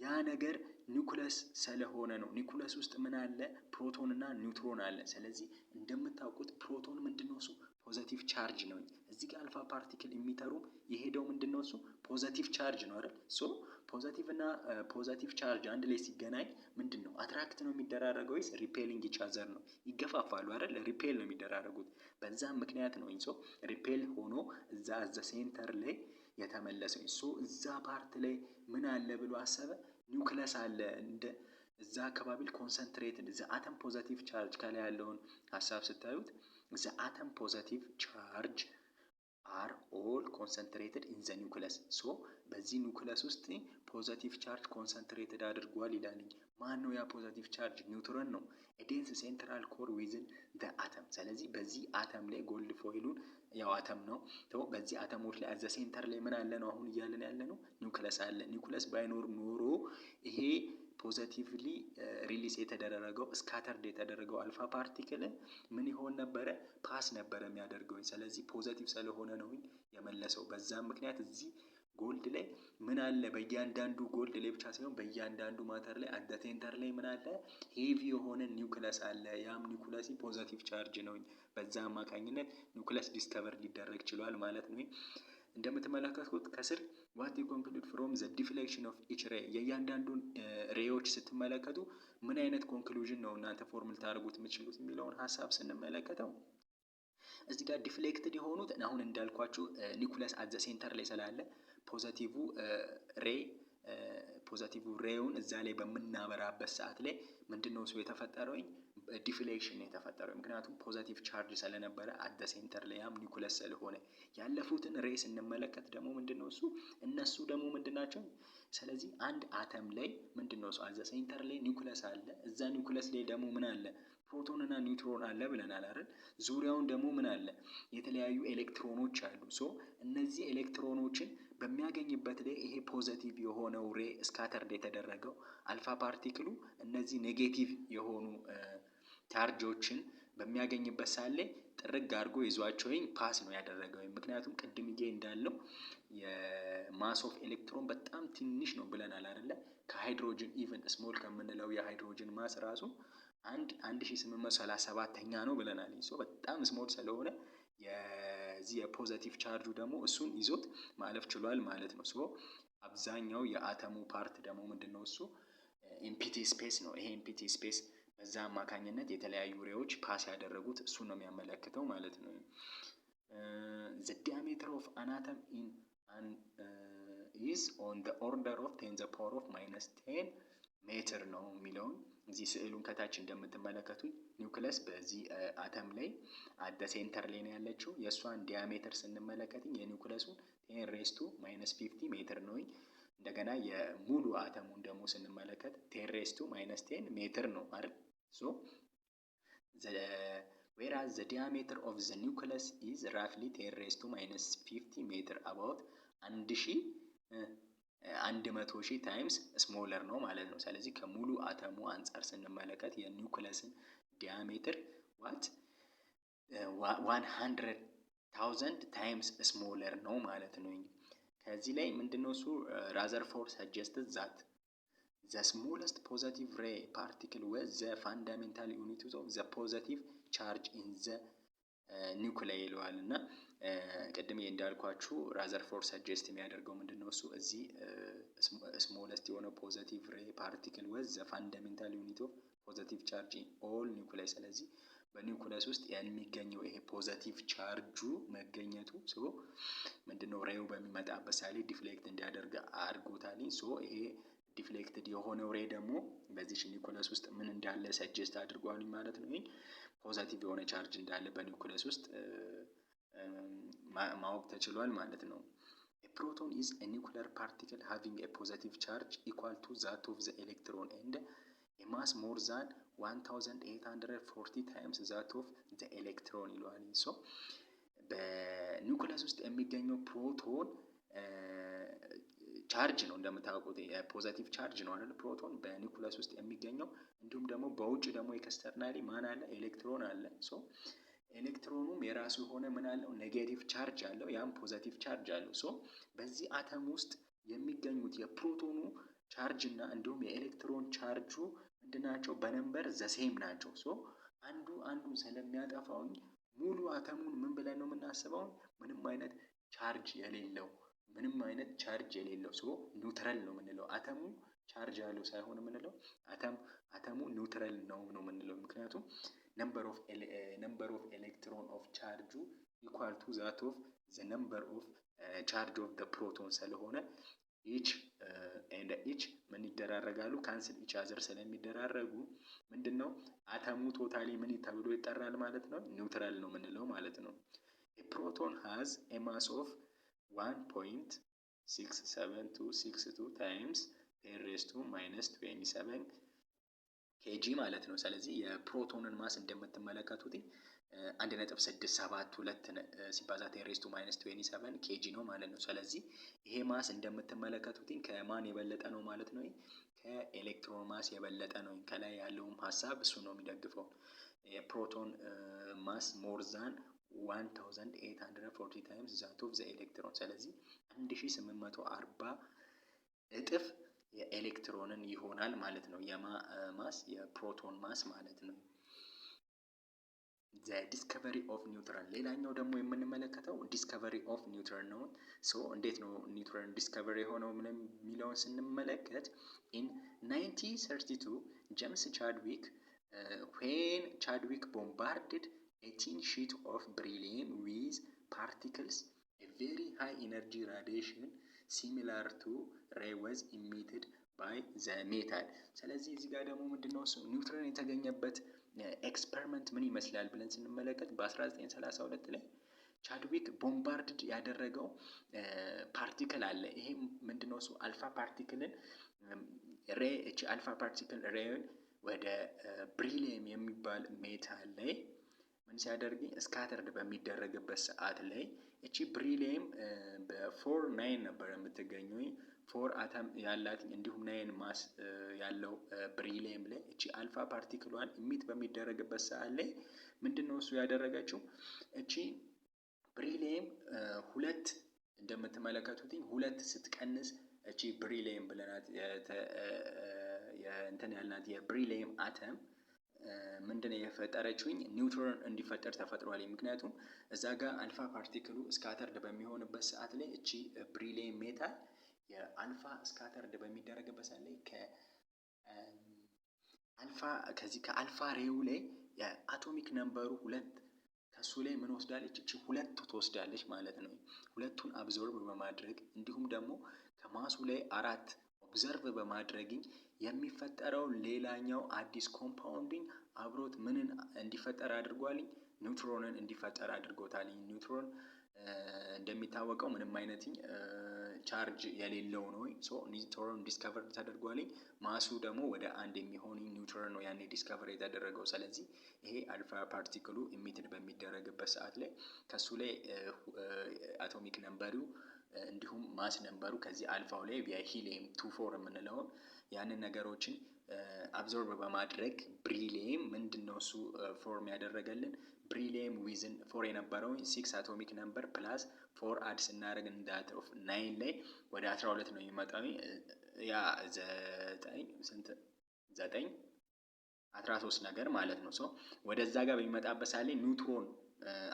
ያ ነገር ኒውክለስ ስለሆነ ነው። ኒውክለስ ውስጥ ምን አለ? ፕሮቶን እና ኒውትሮን አለ። ስለዚህ እንደምታውቁት ፕሮቶን ምንድነው እሱ ፖዘቲቭ ቻርጅ ነው። እዚህ ጋር አልፋ ፓርቲክል ኢሚተሩ የሄደው ምንድነው እሱ ፖዘቲቭ ቻርጅ ነው አይደል? ሶ ፖዘቲቭ እና ፖዘቲቭ ቻርጅ አንድ ላይ ሲገናኝ ምንድነው አትራክት ነው የሚደራረገው ወይስ ሪፔሊንግ ኢች አዘር ነው? ይገፋፋሉ አይደል? ሪፔል ነው የሚደራረጉት። በዛም ምክንያት ነው ሶ ሪፔል ሆኖ እዛ ሴንተር ላይ የተመለሰው። ሶ እዛ ፓርት ላይ ምን አለ ብሎ አሰበ? ኒውክለስ አለ። እንደ እዛ አካባቢ ኮንሰንትሬትድ ዘ አተም ፖዘቲቭ ቻርጅ ከላይ ያለውን ሀሳብ ስታዩት ዘ አተም ፖዘቲቭ ቻርጅ አር ኦል ኮንሰንትሬትድ ኢን ዘ ኒውክለስ። ሶ በዚህ ኒውክለስ ውስጥ ፖዘቲቭ ቻርጅ ኮንሰንትሬትድ አድርጓል ይላል። ማን ነው ያ ፖዘቲቭ ቻርጅ? ኒውትሮን ነው። ኤዴንስ ሴንትራል ኮር ዊዝን ዘ አተም። ስለዚህ በዚህ አተም ላይ ጎልድ ፎይሉን ያው አተም ነው። በዚህ አተሞች ላይ አዘ ሴንተር ላይ ምን አለ ነው አሁን እያለን ያለ ነው? ኒውክለስ አለ። ኒውክለስ ባይኖር ኖሮ ይሄ ፖዘቲቭሊ ሪሊስ የተደረገው ስካተርድ የተደረገው አልፋ ፓርቲክል ምን ይሆን ነበረ? ፓስ ነበረ የሚያደርገው። ስለዚህ ፖዘቲቭ ስለሆነ ነው የመለሰው። በዛም ምክንያት እዚህ ጎልድ ላይ ምን አለ? በእያንዳንዱ ጎልድ ላይ ብቻ ሳይሆን በእያንዳንዱ ማተር ላይ አት ሴንተር ላይ ምን አለ? ሄቪ የሆነ ኒውክለስ አለ። ያም ኒውክለስ ፖዘቲቭ ቻርጅ ነው። በዛ አማካኝነት ኒውክለስ ዲስከቨር ሊደረግ ችሏል ማለት ነው። እንደምትመለከቱት ከስር ዋት ዩ ኮንክሉድ ፍሮም ዘ ዲፍሌክሽን ኦፍ ኢች ሬይ፣ የእያንዳንዱን ሬዎች ስትመለከቱ ምን አይነት ኮንክሉዥን ነው እናንተ ፎርም ልታደርጉት የምትችሉት የሚለውን ሀሳብ ስንመለከተው እዚህ ጋር ዲፍሌክትድ የሆኑት አሁን እንዳልኳችሁ ኒውክለስ አት ዘ ሴንተር ላይ ስላለ ፖዘቲቭ ሬውን እዛ ላይ በምናበራበት ሰዓት ላይ ምንድነው እሱ የተፈጠረው? ዲፍሌክሽን የተፈጠረው። ምክንያቱም ፖዘቲቭ ቻርጅ ስለነበረ አት ዘ ሴንተር ላይ ያም ኒውክለስ ስለሆነ። ያለፉትን ሬይ ስንመለከት ደግሞ ምንድነው እሱ እነሱ ደግሞ ምንድናቸው? ስለዚህ አንድ አተም ላይ ምንድነው እሱ አት ዘ ሴንተር ላይ ኒውክለስ አለ። እዛ ኒውክለስ ላይ ደግሞ ምን አለ? ፕሮቶን እና ኒውትሮን አለ ብለናል አይደል? ዙሪያውን ደግሞ ምን አለ? የተለያዩ ኤሌክትሮኖች አሉ። ሶ እነዚህ ኤሌክትሮኖችን በሚያገኝበት ላይ ይሄ ፖዘቲቭ የሆነው ሬ ስካተርድ የተደረገው አልፋ ፓርቲክሉ እነዚህ ኔጌቲቭ የሆኑ ቻርጆችን በሚያገኝበት ሳለ ጥርግ አድርጎ ይዟቸው ፓስ ነው ያደረገው። ምክንያቱም ቅድም እንዳለው የማስ ኦፍ ኤሌክትሮን በጣም ትንሽ ነው ብለናል አይደለ? ከሃይድሮጅን ኢቨን ስሞል ከምንለው የሃይድሮጅን ማስ ራሱ 1837ኛ ነው ብለናል። ሶ በጣም ስሞል ስለሆነ የዚህ የፖዘቲቭ ቻርጁ ደግሞ እሱን ይዞት ማለፍ ችሏል ማለት ነው። ሶ አብዛኛው የአተሙ ፓርት ደግሞ ምንድነው እሱ ኢምፒቲ ስፔስ ነው። ይሄ ኢምፒቲ ስፔስ በዛ አማካኝነት የተለያዩ ሬዎች ፓስ ያደረጉት እሱን ነው የሚያመለክተው ማለት ነው። the diameter of an atom is on the order of 10 the power of minus 10 ሜትር ነው የሚለውን እዚህ ስዕሉን ከታች እንደምትመለከቱኝ ኒውክለስ በዚህ አተም ላይ አት ሴንተር ላይ ነው ያለችው። የእሷን ዲያሜትር ስንመለከትኝ የኒውክለሱን 10 ሬስ ቱ ማይነስ 50 ሜትር ነው። እንደገና የሙሉ አተሙን ደግሞ ስንመለከት 10 ሬስ ቱ ማይነስ 10 ሜትር ነው አይደል? ሶ whereas the diameter of the nucleus is roughly 10 raised to minus 50 meter, about 100,000 ታይምስ ስሞለር ነው ማለት ነው። ስለዚህ ከሙሉ አተሙ አንጻር ስንመለከት የኒውክለስን ዲያሜትር 100,000 ታይምስ ስሞለር ነው ማለት ነው። ከዚህ ላይ ምንድነው እሱ ራዘርፎርድ suggested that the smallest positive ray particle was the fundamental unit of the positive charge in the nuclei ይለዋል። እና ቅድም እንዳልኳችሁ ራዘርፎርድ ሰጀስት የሚያደርገው ምንድነው እሱ እዚህ ስሞለስት የሆነ ፖዘቲቭ ሬይ ፓርቲክል was the fundamental unit of positive charge in all nuclei። ስለዚህ በኒውክለስ ውስጥ የሚገኘው ይሄ ፖዘቲቭ ቻርጁ መገኘቱ ምንድነው ሬው በሚመጣበት ሳሌ ዲፍሌክት እንዲያደርግ አድርጎታል። ሶ ይሄ ዲፍሌክትድ የሆነው ሬይ ደግሞ በዚህ ኒውክለስ ውስጥ ምን እንዳለ ሰጀስት አድርጓል ማለት ነው። ፖዘቲቭ የሆነ ቻርጅ እንዳለ በኒውክለስ ውስጥ ማወቅ ተችሏል ማለት ነው። A proton is a nuclear particle having a positive charge equal to that of the electron and a mass more than 1840 times that of the electron ይለዋል። ሶ በኒውክለስ ውስጥ የሚገኘው ፕሮቶን ቻርጅ ነው። እንደምታውቁት ፖዘቲቭ ቻርጅ ነው አይደል? ፕሮቶን በኒውክለስ ውስጥ የሚገኘው። እንዲሁም ደግሞ በውጭ ደግሞ ኤክስተርናሊ ማን አለ? ኤሌክትሮን አለ። ሶ ኤሌክትሮኑም የራሱ የሆነ ምን አለው? ኔጌቲቭ ቻርጅ አለው፣ ያም ፖዘቲቭ ቻርጅ አለው። ሶ በዚህ አተም ውስጥ የሚገኙት የፕሮቶኑ ቻርጅ እና እንዲሁም የኤሌክትሮን ቻርጁ ምንድናቸው? በነምበር ዘሴም ናቸው። ሶ አንዱ አንዱን ስለሚያጠፋው ሙሉ አተሙን ምን ብለን ነው የምናስበው? ምንም አይነት ቻርጅ የሌለው ሶ ኒውትራል ነው የምንለው። አተሙ ቻርጅ ያለው ሳይሆን የምንለው አተሙ ኒውትራል ነው የምንለው። ምክንያቱም ነምበር ኦፍ ኤሌክትሮን ኦፍ ቻርጁ ኢኳል ቱ ዛት ኦፍ ዘ ነምበር ኦፍ ቻርጅ ኦፍ ዘ ፕሮቶን ስለሆነ ኢች ኤንድ ኢች ምን ይደራረጋሉ? ካንስል ኢች አዘር ስለሚደራረጉ ምንድነው አተሙ ቶታሊ ምን ተብሎ ይጠራል ማለት ነው? ኒውትራል ነው የምንለው ማለት ነው። ፕሮቶን ሃዝ ኤ ማስ ኦፍ 1.67262 ታይምስ 10⁻⁻27 ኬጂ ማለት ነው። ስለዚህ የፕሮቶንን ማስ እንደምትመለከቱት 1.672 ሲባዛ 10⁻⁻27 ኬጂ ነው ማለት ነው። ስለዚህ ይሄ ማስ እንደምትመለከቱት ከማን የበለጠ ነው ማለት ነው? ከኤሌክትሮን ማስ የበለጠ ነው። ከላይ ያለውም ሀሳብ እሱ ነው የሚደግፈው። የፕሮቶን ማስ ሞር ዛን 1840 ታይምስ ዛት ኦፍ ዘ ኤሌክትሮን። ስለዚህ 1840 እጥፍ የኤሌክትሮንን ይሆናል ማለት ነው። ማስ የፕሮቶን ማስ ማለት ነው። ዘ ዲስከቨሪ ኦፍ ኒውትረን። ሌላኛው ደግሞ የምንመለከተው ዲስከቨሪ ኦፍ ኒውትረን ነው። እንዴት ነው ኒውትረን ዲስከቨሪ የሆነው የሚለውን ስንመለከት ኢን 1932 ጄምስ ቻድዊክ ዌን ቻድዊክ ቦምባርድድ a thin sheet of beryllium with particles, a very high energy radiation similar to ray was emitted by the metal። ስለዚህ እዚህ ጋር ደግሞ ምንድነው እሱ ኒውትረን የተገኘበት ኤክስፐሪመንት ምን ይመስላል ብለን ስንመለከት በ1932 ላይ ቻድዊክ ቦምባርድድ ያደረገው ፓርቲክል አለ። ይሄ ምንድነው እሱ አልፋ ፓርቲክልን አልፋ ፓርቲክል ሬይን ወደ ብሪሊየም የሚባል ሜታል ላይ ምን ሲያደርግ ስካተርድ በሚደረግበት ሰዓት ላይ እቺ ብሪሊየም በ4 9 ነበር የምትገኘው 4 አተም ያላት እንዲሁም 9 ማስ ያለው ብሪሊየም ላይ እቺ አልፋ ፓርቲክሏን ኢሚት በሚደረግበት ሰዓት ላይ ምንድነው እሱ ያደረገችው እቺ ብሪሊየም ሁለት እንደምትመለከቱት ሁለት ስትቀንስ እቺ ብሪሊየም ብለናት እንትን ያልናት የብሪሊየም አተም ምንድነው የፈጠረችው ኒውትሮን እንዲፈጠር ተፈጥሯል። ምክንያቱም እዛ ጋር አልፋ ፓርቲክሉ ስካተርድ በሚሆንበት ሰዓት ላይ እቺ ብሪሊየም ሜታል የአልፋ ስካተርድ በሚደረግበት ሰዓት ላይ ከአልፋ ሬው ላይ የአቶሚክ ነምበሩ ሁለት ከሱ ላይ ምን ወስዳለች? እቺ ሁለት ትወስዳለች ማለት ነው። ሁለቱን አብዞርብ በማድረግ እንዲሁም ደግሞ ከማሱ ላይ 4 ኦብዘርቭ በማድረግ የሚፈጠረው ሌላኛው አዲስ ኮምፓውንዲንግ አብሮት ምንን እንዲፈጠር አድርጓል? ኒውትሮንን እንዲፈጠር አድርጎታል። ኒውትሮን እንደሚታወቀው ምንም አይነት ቻርጅ የሌለው ነው። ኒውትሮን ዲስከቨር ተደርጓል። ማሱ ደግሞ ወደ 1 የሚሆን ኒውትሮን ነው ያኔ ዲስከቨር የተደረገው። ስለዚህ ይሄ አልፋ ፓርቲክሉ ኢሚትድ በሚደረግበት ሰዓት ላይ ከሱ ላይ አቶሚክ ነምበሩ እንዲሁም ማስ ነምበሩ ከዚህ አልፋው ላይ የሂሊየም 24 የምንለውን ያንን ነገሮችን አብዞርብ በማድረግ ብሪሊየም ምንድነው እሱ ፎርም ያደረገልን ብሪሊየም ዊዝን 4 የነበረው 6 አቶሚክ ነምበር ፕላስ 4 አድ ስናደርግ እንዳት ኦፍ 9 ላይ ወደ 12 ነው የሚመጣው። ያ 13 ነገር ማለት ነው። ወደዛ ጋር በሚመጣበት ሳለ ኒውትሮን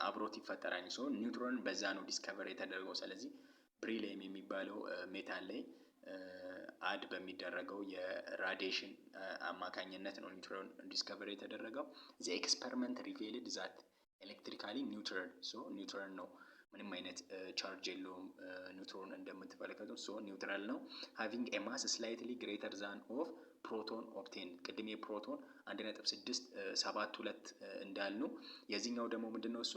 አብሮት ይፈጠራል። ኒውትሮን በዛ ነው ዲስከቨር የተደረገው። ስለዚህ ብሪሊየም የሚባለው ሜታል ላይ አድ በሚደረገው የራዲዬሽን አማካኝነት ነው ኒውትሮን ዲስከቨር የተደረገው። ዘ ኤክስፐሪመንት ሪቬልድ ዛት ኤሌክትሪካሊ ኒውትሮን ነው ምንም አይነት ቻርጅ የለውም። ኒውትሮን እንደምትመለከቱት ኒውትራል ነው። ሃቪንግ ኤ ማስ ስላይትሊ ግሬተር ዛን ኦፍ ፕሮቶን ኦብቴን። ቅድም የፕሮቶን 1.672 እንዳልነው የዚህኛው ደግሞ ምንድነው እሱ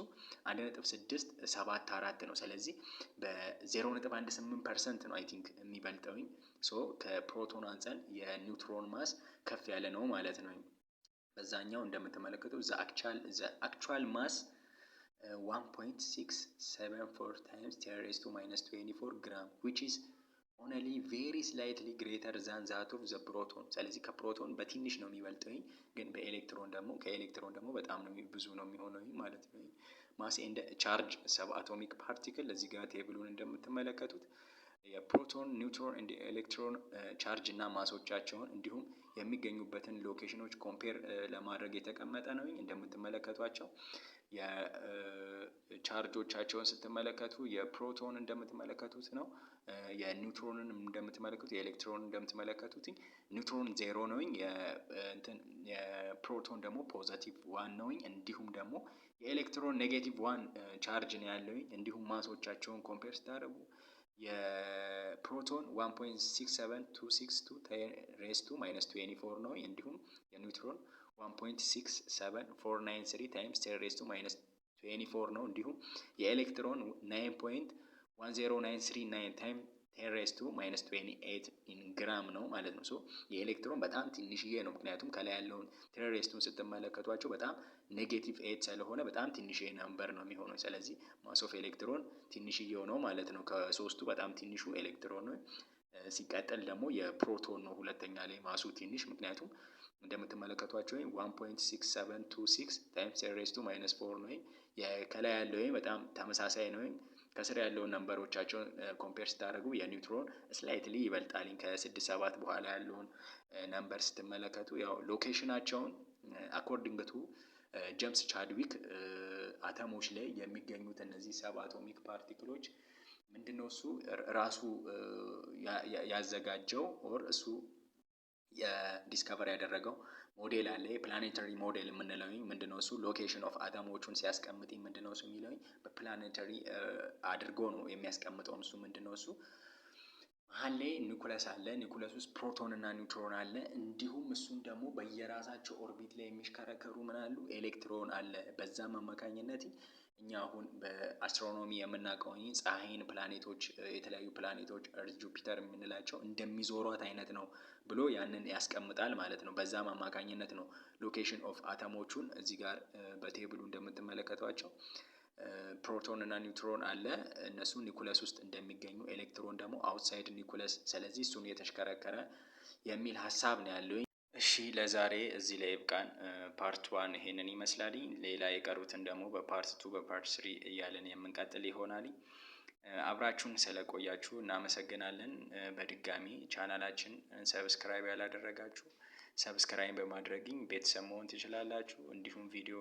1.674 ነው። ስለዚህ በ0.18% ነው አይ ቲንክ የሚበልጠው። ከፕሮቶን አንፃር የኒውትሮን ማስ ከፍ ያለ ነው ማለት ነው። በዛኛው እንደምትመለከቱት ዘ አክቹዋል ማስ 1.674 times 10⁻⁻24 gram which is only very slightly greater than that of the proton። ስለዚህ ከፕሮቶን በትንሽ ነው የሚበልጠው፣ ግን ከኤሌክትሮን ደግሞ በጣም ነው ብዙ ነው የሚሆነው ማለት ነው። ማስ ኤንድ ቻርጅ ሰብ አቶሚክ ፓርቲክል እዚህ ጋር ቴብሉን እንደምትመለከቱት የፕሮቶን ኒውትሮን እንደ ኤሌክትሮን ቻርጅ እና ማሶቻቸውን እንዲሁም የሚገኙበትን ሎኬሽኖች ኮምፔር ለማድረግ የተቀመጠ ነው። እንደምትመለከቷቸው የቻርጆቻቸውን ስትመለከቱ የፕሮቶን እንደምትመለከቱት ነው። የኒውትሮንን እንደምትመለከቱት የኤሌክትሮንን እንደምትመለከቱት ኒውትሮን 0 ነው። የፕሮቶን ደግሞ ፖዚቲቭ 1 ነው። እንዲሁም ደግሞ የኤሌክትሮን ኔጌቲቭ 1 ቻርጅ ነው ያለው። እንዲሁም ማሶቻቸውን ኮምፔር ስታደርጉ የፕሮቶን 1.67262 ነው። እንዲሁም የኒውትሮን 1.67493 times 10⁻⁻ 24 ነው። እንዲሁም የኤሌክትሮን 9.10939 ታይም 10⁻⁻28 ኢን ግራም ነው ማለት ነው። ሶ የኤሌክትሮን በጣም ትንሽዬ ነው። ምክንያቱም ከላይ ያለውን 10⁻⁻⁰ ስትመለከቷቸው በጣም -8 ስለሆነ በጣም ትንሽዬ ነምበር ነው የሚሆነው። ስለዚህ ማስ ኦፍ ኤሌክትሮን ትንሽዬው ነው ማለት ነው። ከሶስቱ በጣም ትንሹ ኤሌክትሮን ነው። ሲቀጥል ደግሞ የፕሮቶን ነው ሁለተኛ ላይ ማሱ ትንሽ። ምክንያቱም እንደምትመለከቷቸው 1.6726 ታይምስ 10⁻⁻⁴ ነው። ከላይ ያለው በጣም ተመሳሳይ ነው። ከስር ያለውን ነምበሮቻቸውን ኮምፔር ስታደርጉ የኒውትሮን ስላይትሊ ይበልጣል። ከ6-7 በኋላ ያለውን ነምበር ስትመለከቱ ያው ሎኬሽናቸውን አኮርዲንግ ቱ ጄምስ ቻድዊክ አተሞች ላይ የሚገኙት እነዚህ ሰብ አቶሚክ ፓርቲክሎች ምንድነው እሱ ራሱ ያዘጋጀው ኦር እሱ የዲስከቨር ያደረገው ሞዴል አለ። የፕላኔተሪ ሞዴል የምንለው ምንድነው እሱ ሎኬሽን ኦፍ አተሞቹን ሲያስቀምጥ ምንድነው እሱ የሚለው በፕላኔተሪ አድርጎ ነው የሚያስቀምጠው። እሱ ምንድነው እሱ መሀል ላይ ኒኩለስ አለ። ኒኩለስ ውስጥ ፕሮቶን እና ኒውትሮን አለ። እንዲሁም እሱን ደግሞ በየራሳቸው ኦርቢት ላይ የሚሽከረከሩ ምን አሉ ኤሌክትሮን አለ። በዛም አማካኝነት እኛ አሁን በአስትሮኖሚ የምናውቀው ፀሐይን፣ ፕላኔቶች፣ የተለያዩ ፕላኔቶች እርዝ፣ ጁፒተር የምንላቸው እንደሚዞሯት አይነት ነው ብሎ ያንን ያስቀምጣል ማለት ነው። በዛም አማካኝነት ነው ሎኬሽን ኦፍ አተሞቹን እዚህ ጋር በቴብሉ እንደምትመለከቷቸው ፕሮቶን እና ኒውትሮን አለ። እነሱ ኒኩለስ ውስጥ እንደሚገኙ፣ ኤሌክትሮን ደግሞ አውትሳይድ ኒኩለስ፣ ስለዚህ እሱን የተሽከረከረ የሚል ሀሳብ ነው ያለው። እሺ ለዛሬ እዚህ ላይ ይብቃን። ፓርት 1 ይሄንን ይመስላል። ሌላ የቀሩትን ደግሞ በፓርት 2 በፓርት 3 እያለን የምንቀጥል ይሆናል። አብራችሁን ስለቆያችሁ እናመሰግናለን። በድጋሚ ቻናላችን ሰብስክራይብ ያላደረጋችሁ ሰብስክራይብ በማድረግኝ ቤተሰብ መሆን ትችላላችሁ። እንዲሁም ቪዲዮ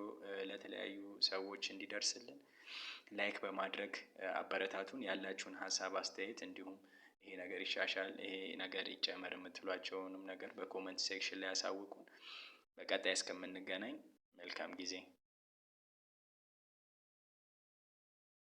ለተለያዩ ሰዎች እንዲደርስልን ላይክ በማድረግ አበረታቱን። ያላችሁን ሀሳብ አስተያየት፣ እንዲሁም ይሄ ነገር ይሻሻል፣ ይሄ ነገር ይጨመር የምትሏቸውንም ነገር በኮመንት ሴክሽን ላይ ያሳውቁን። በቀጣይ እስከምንገናኝ መልካም ጊዜ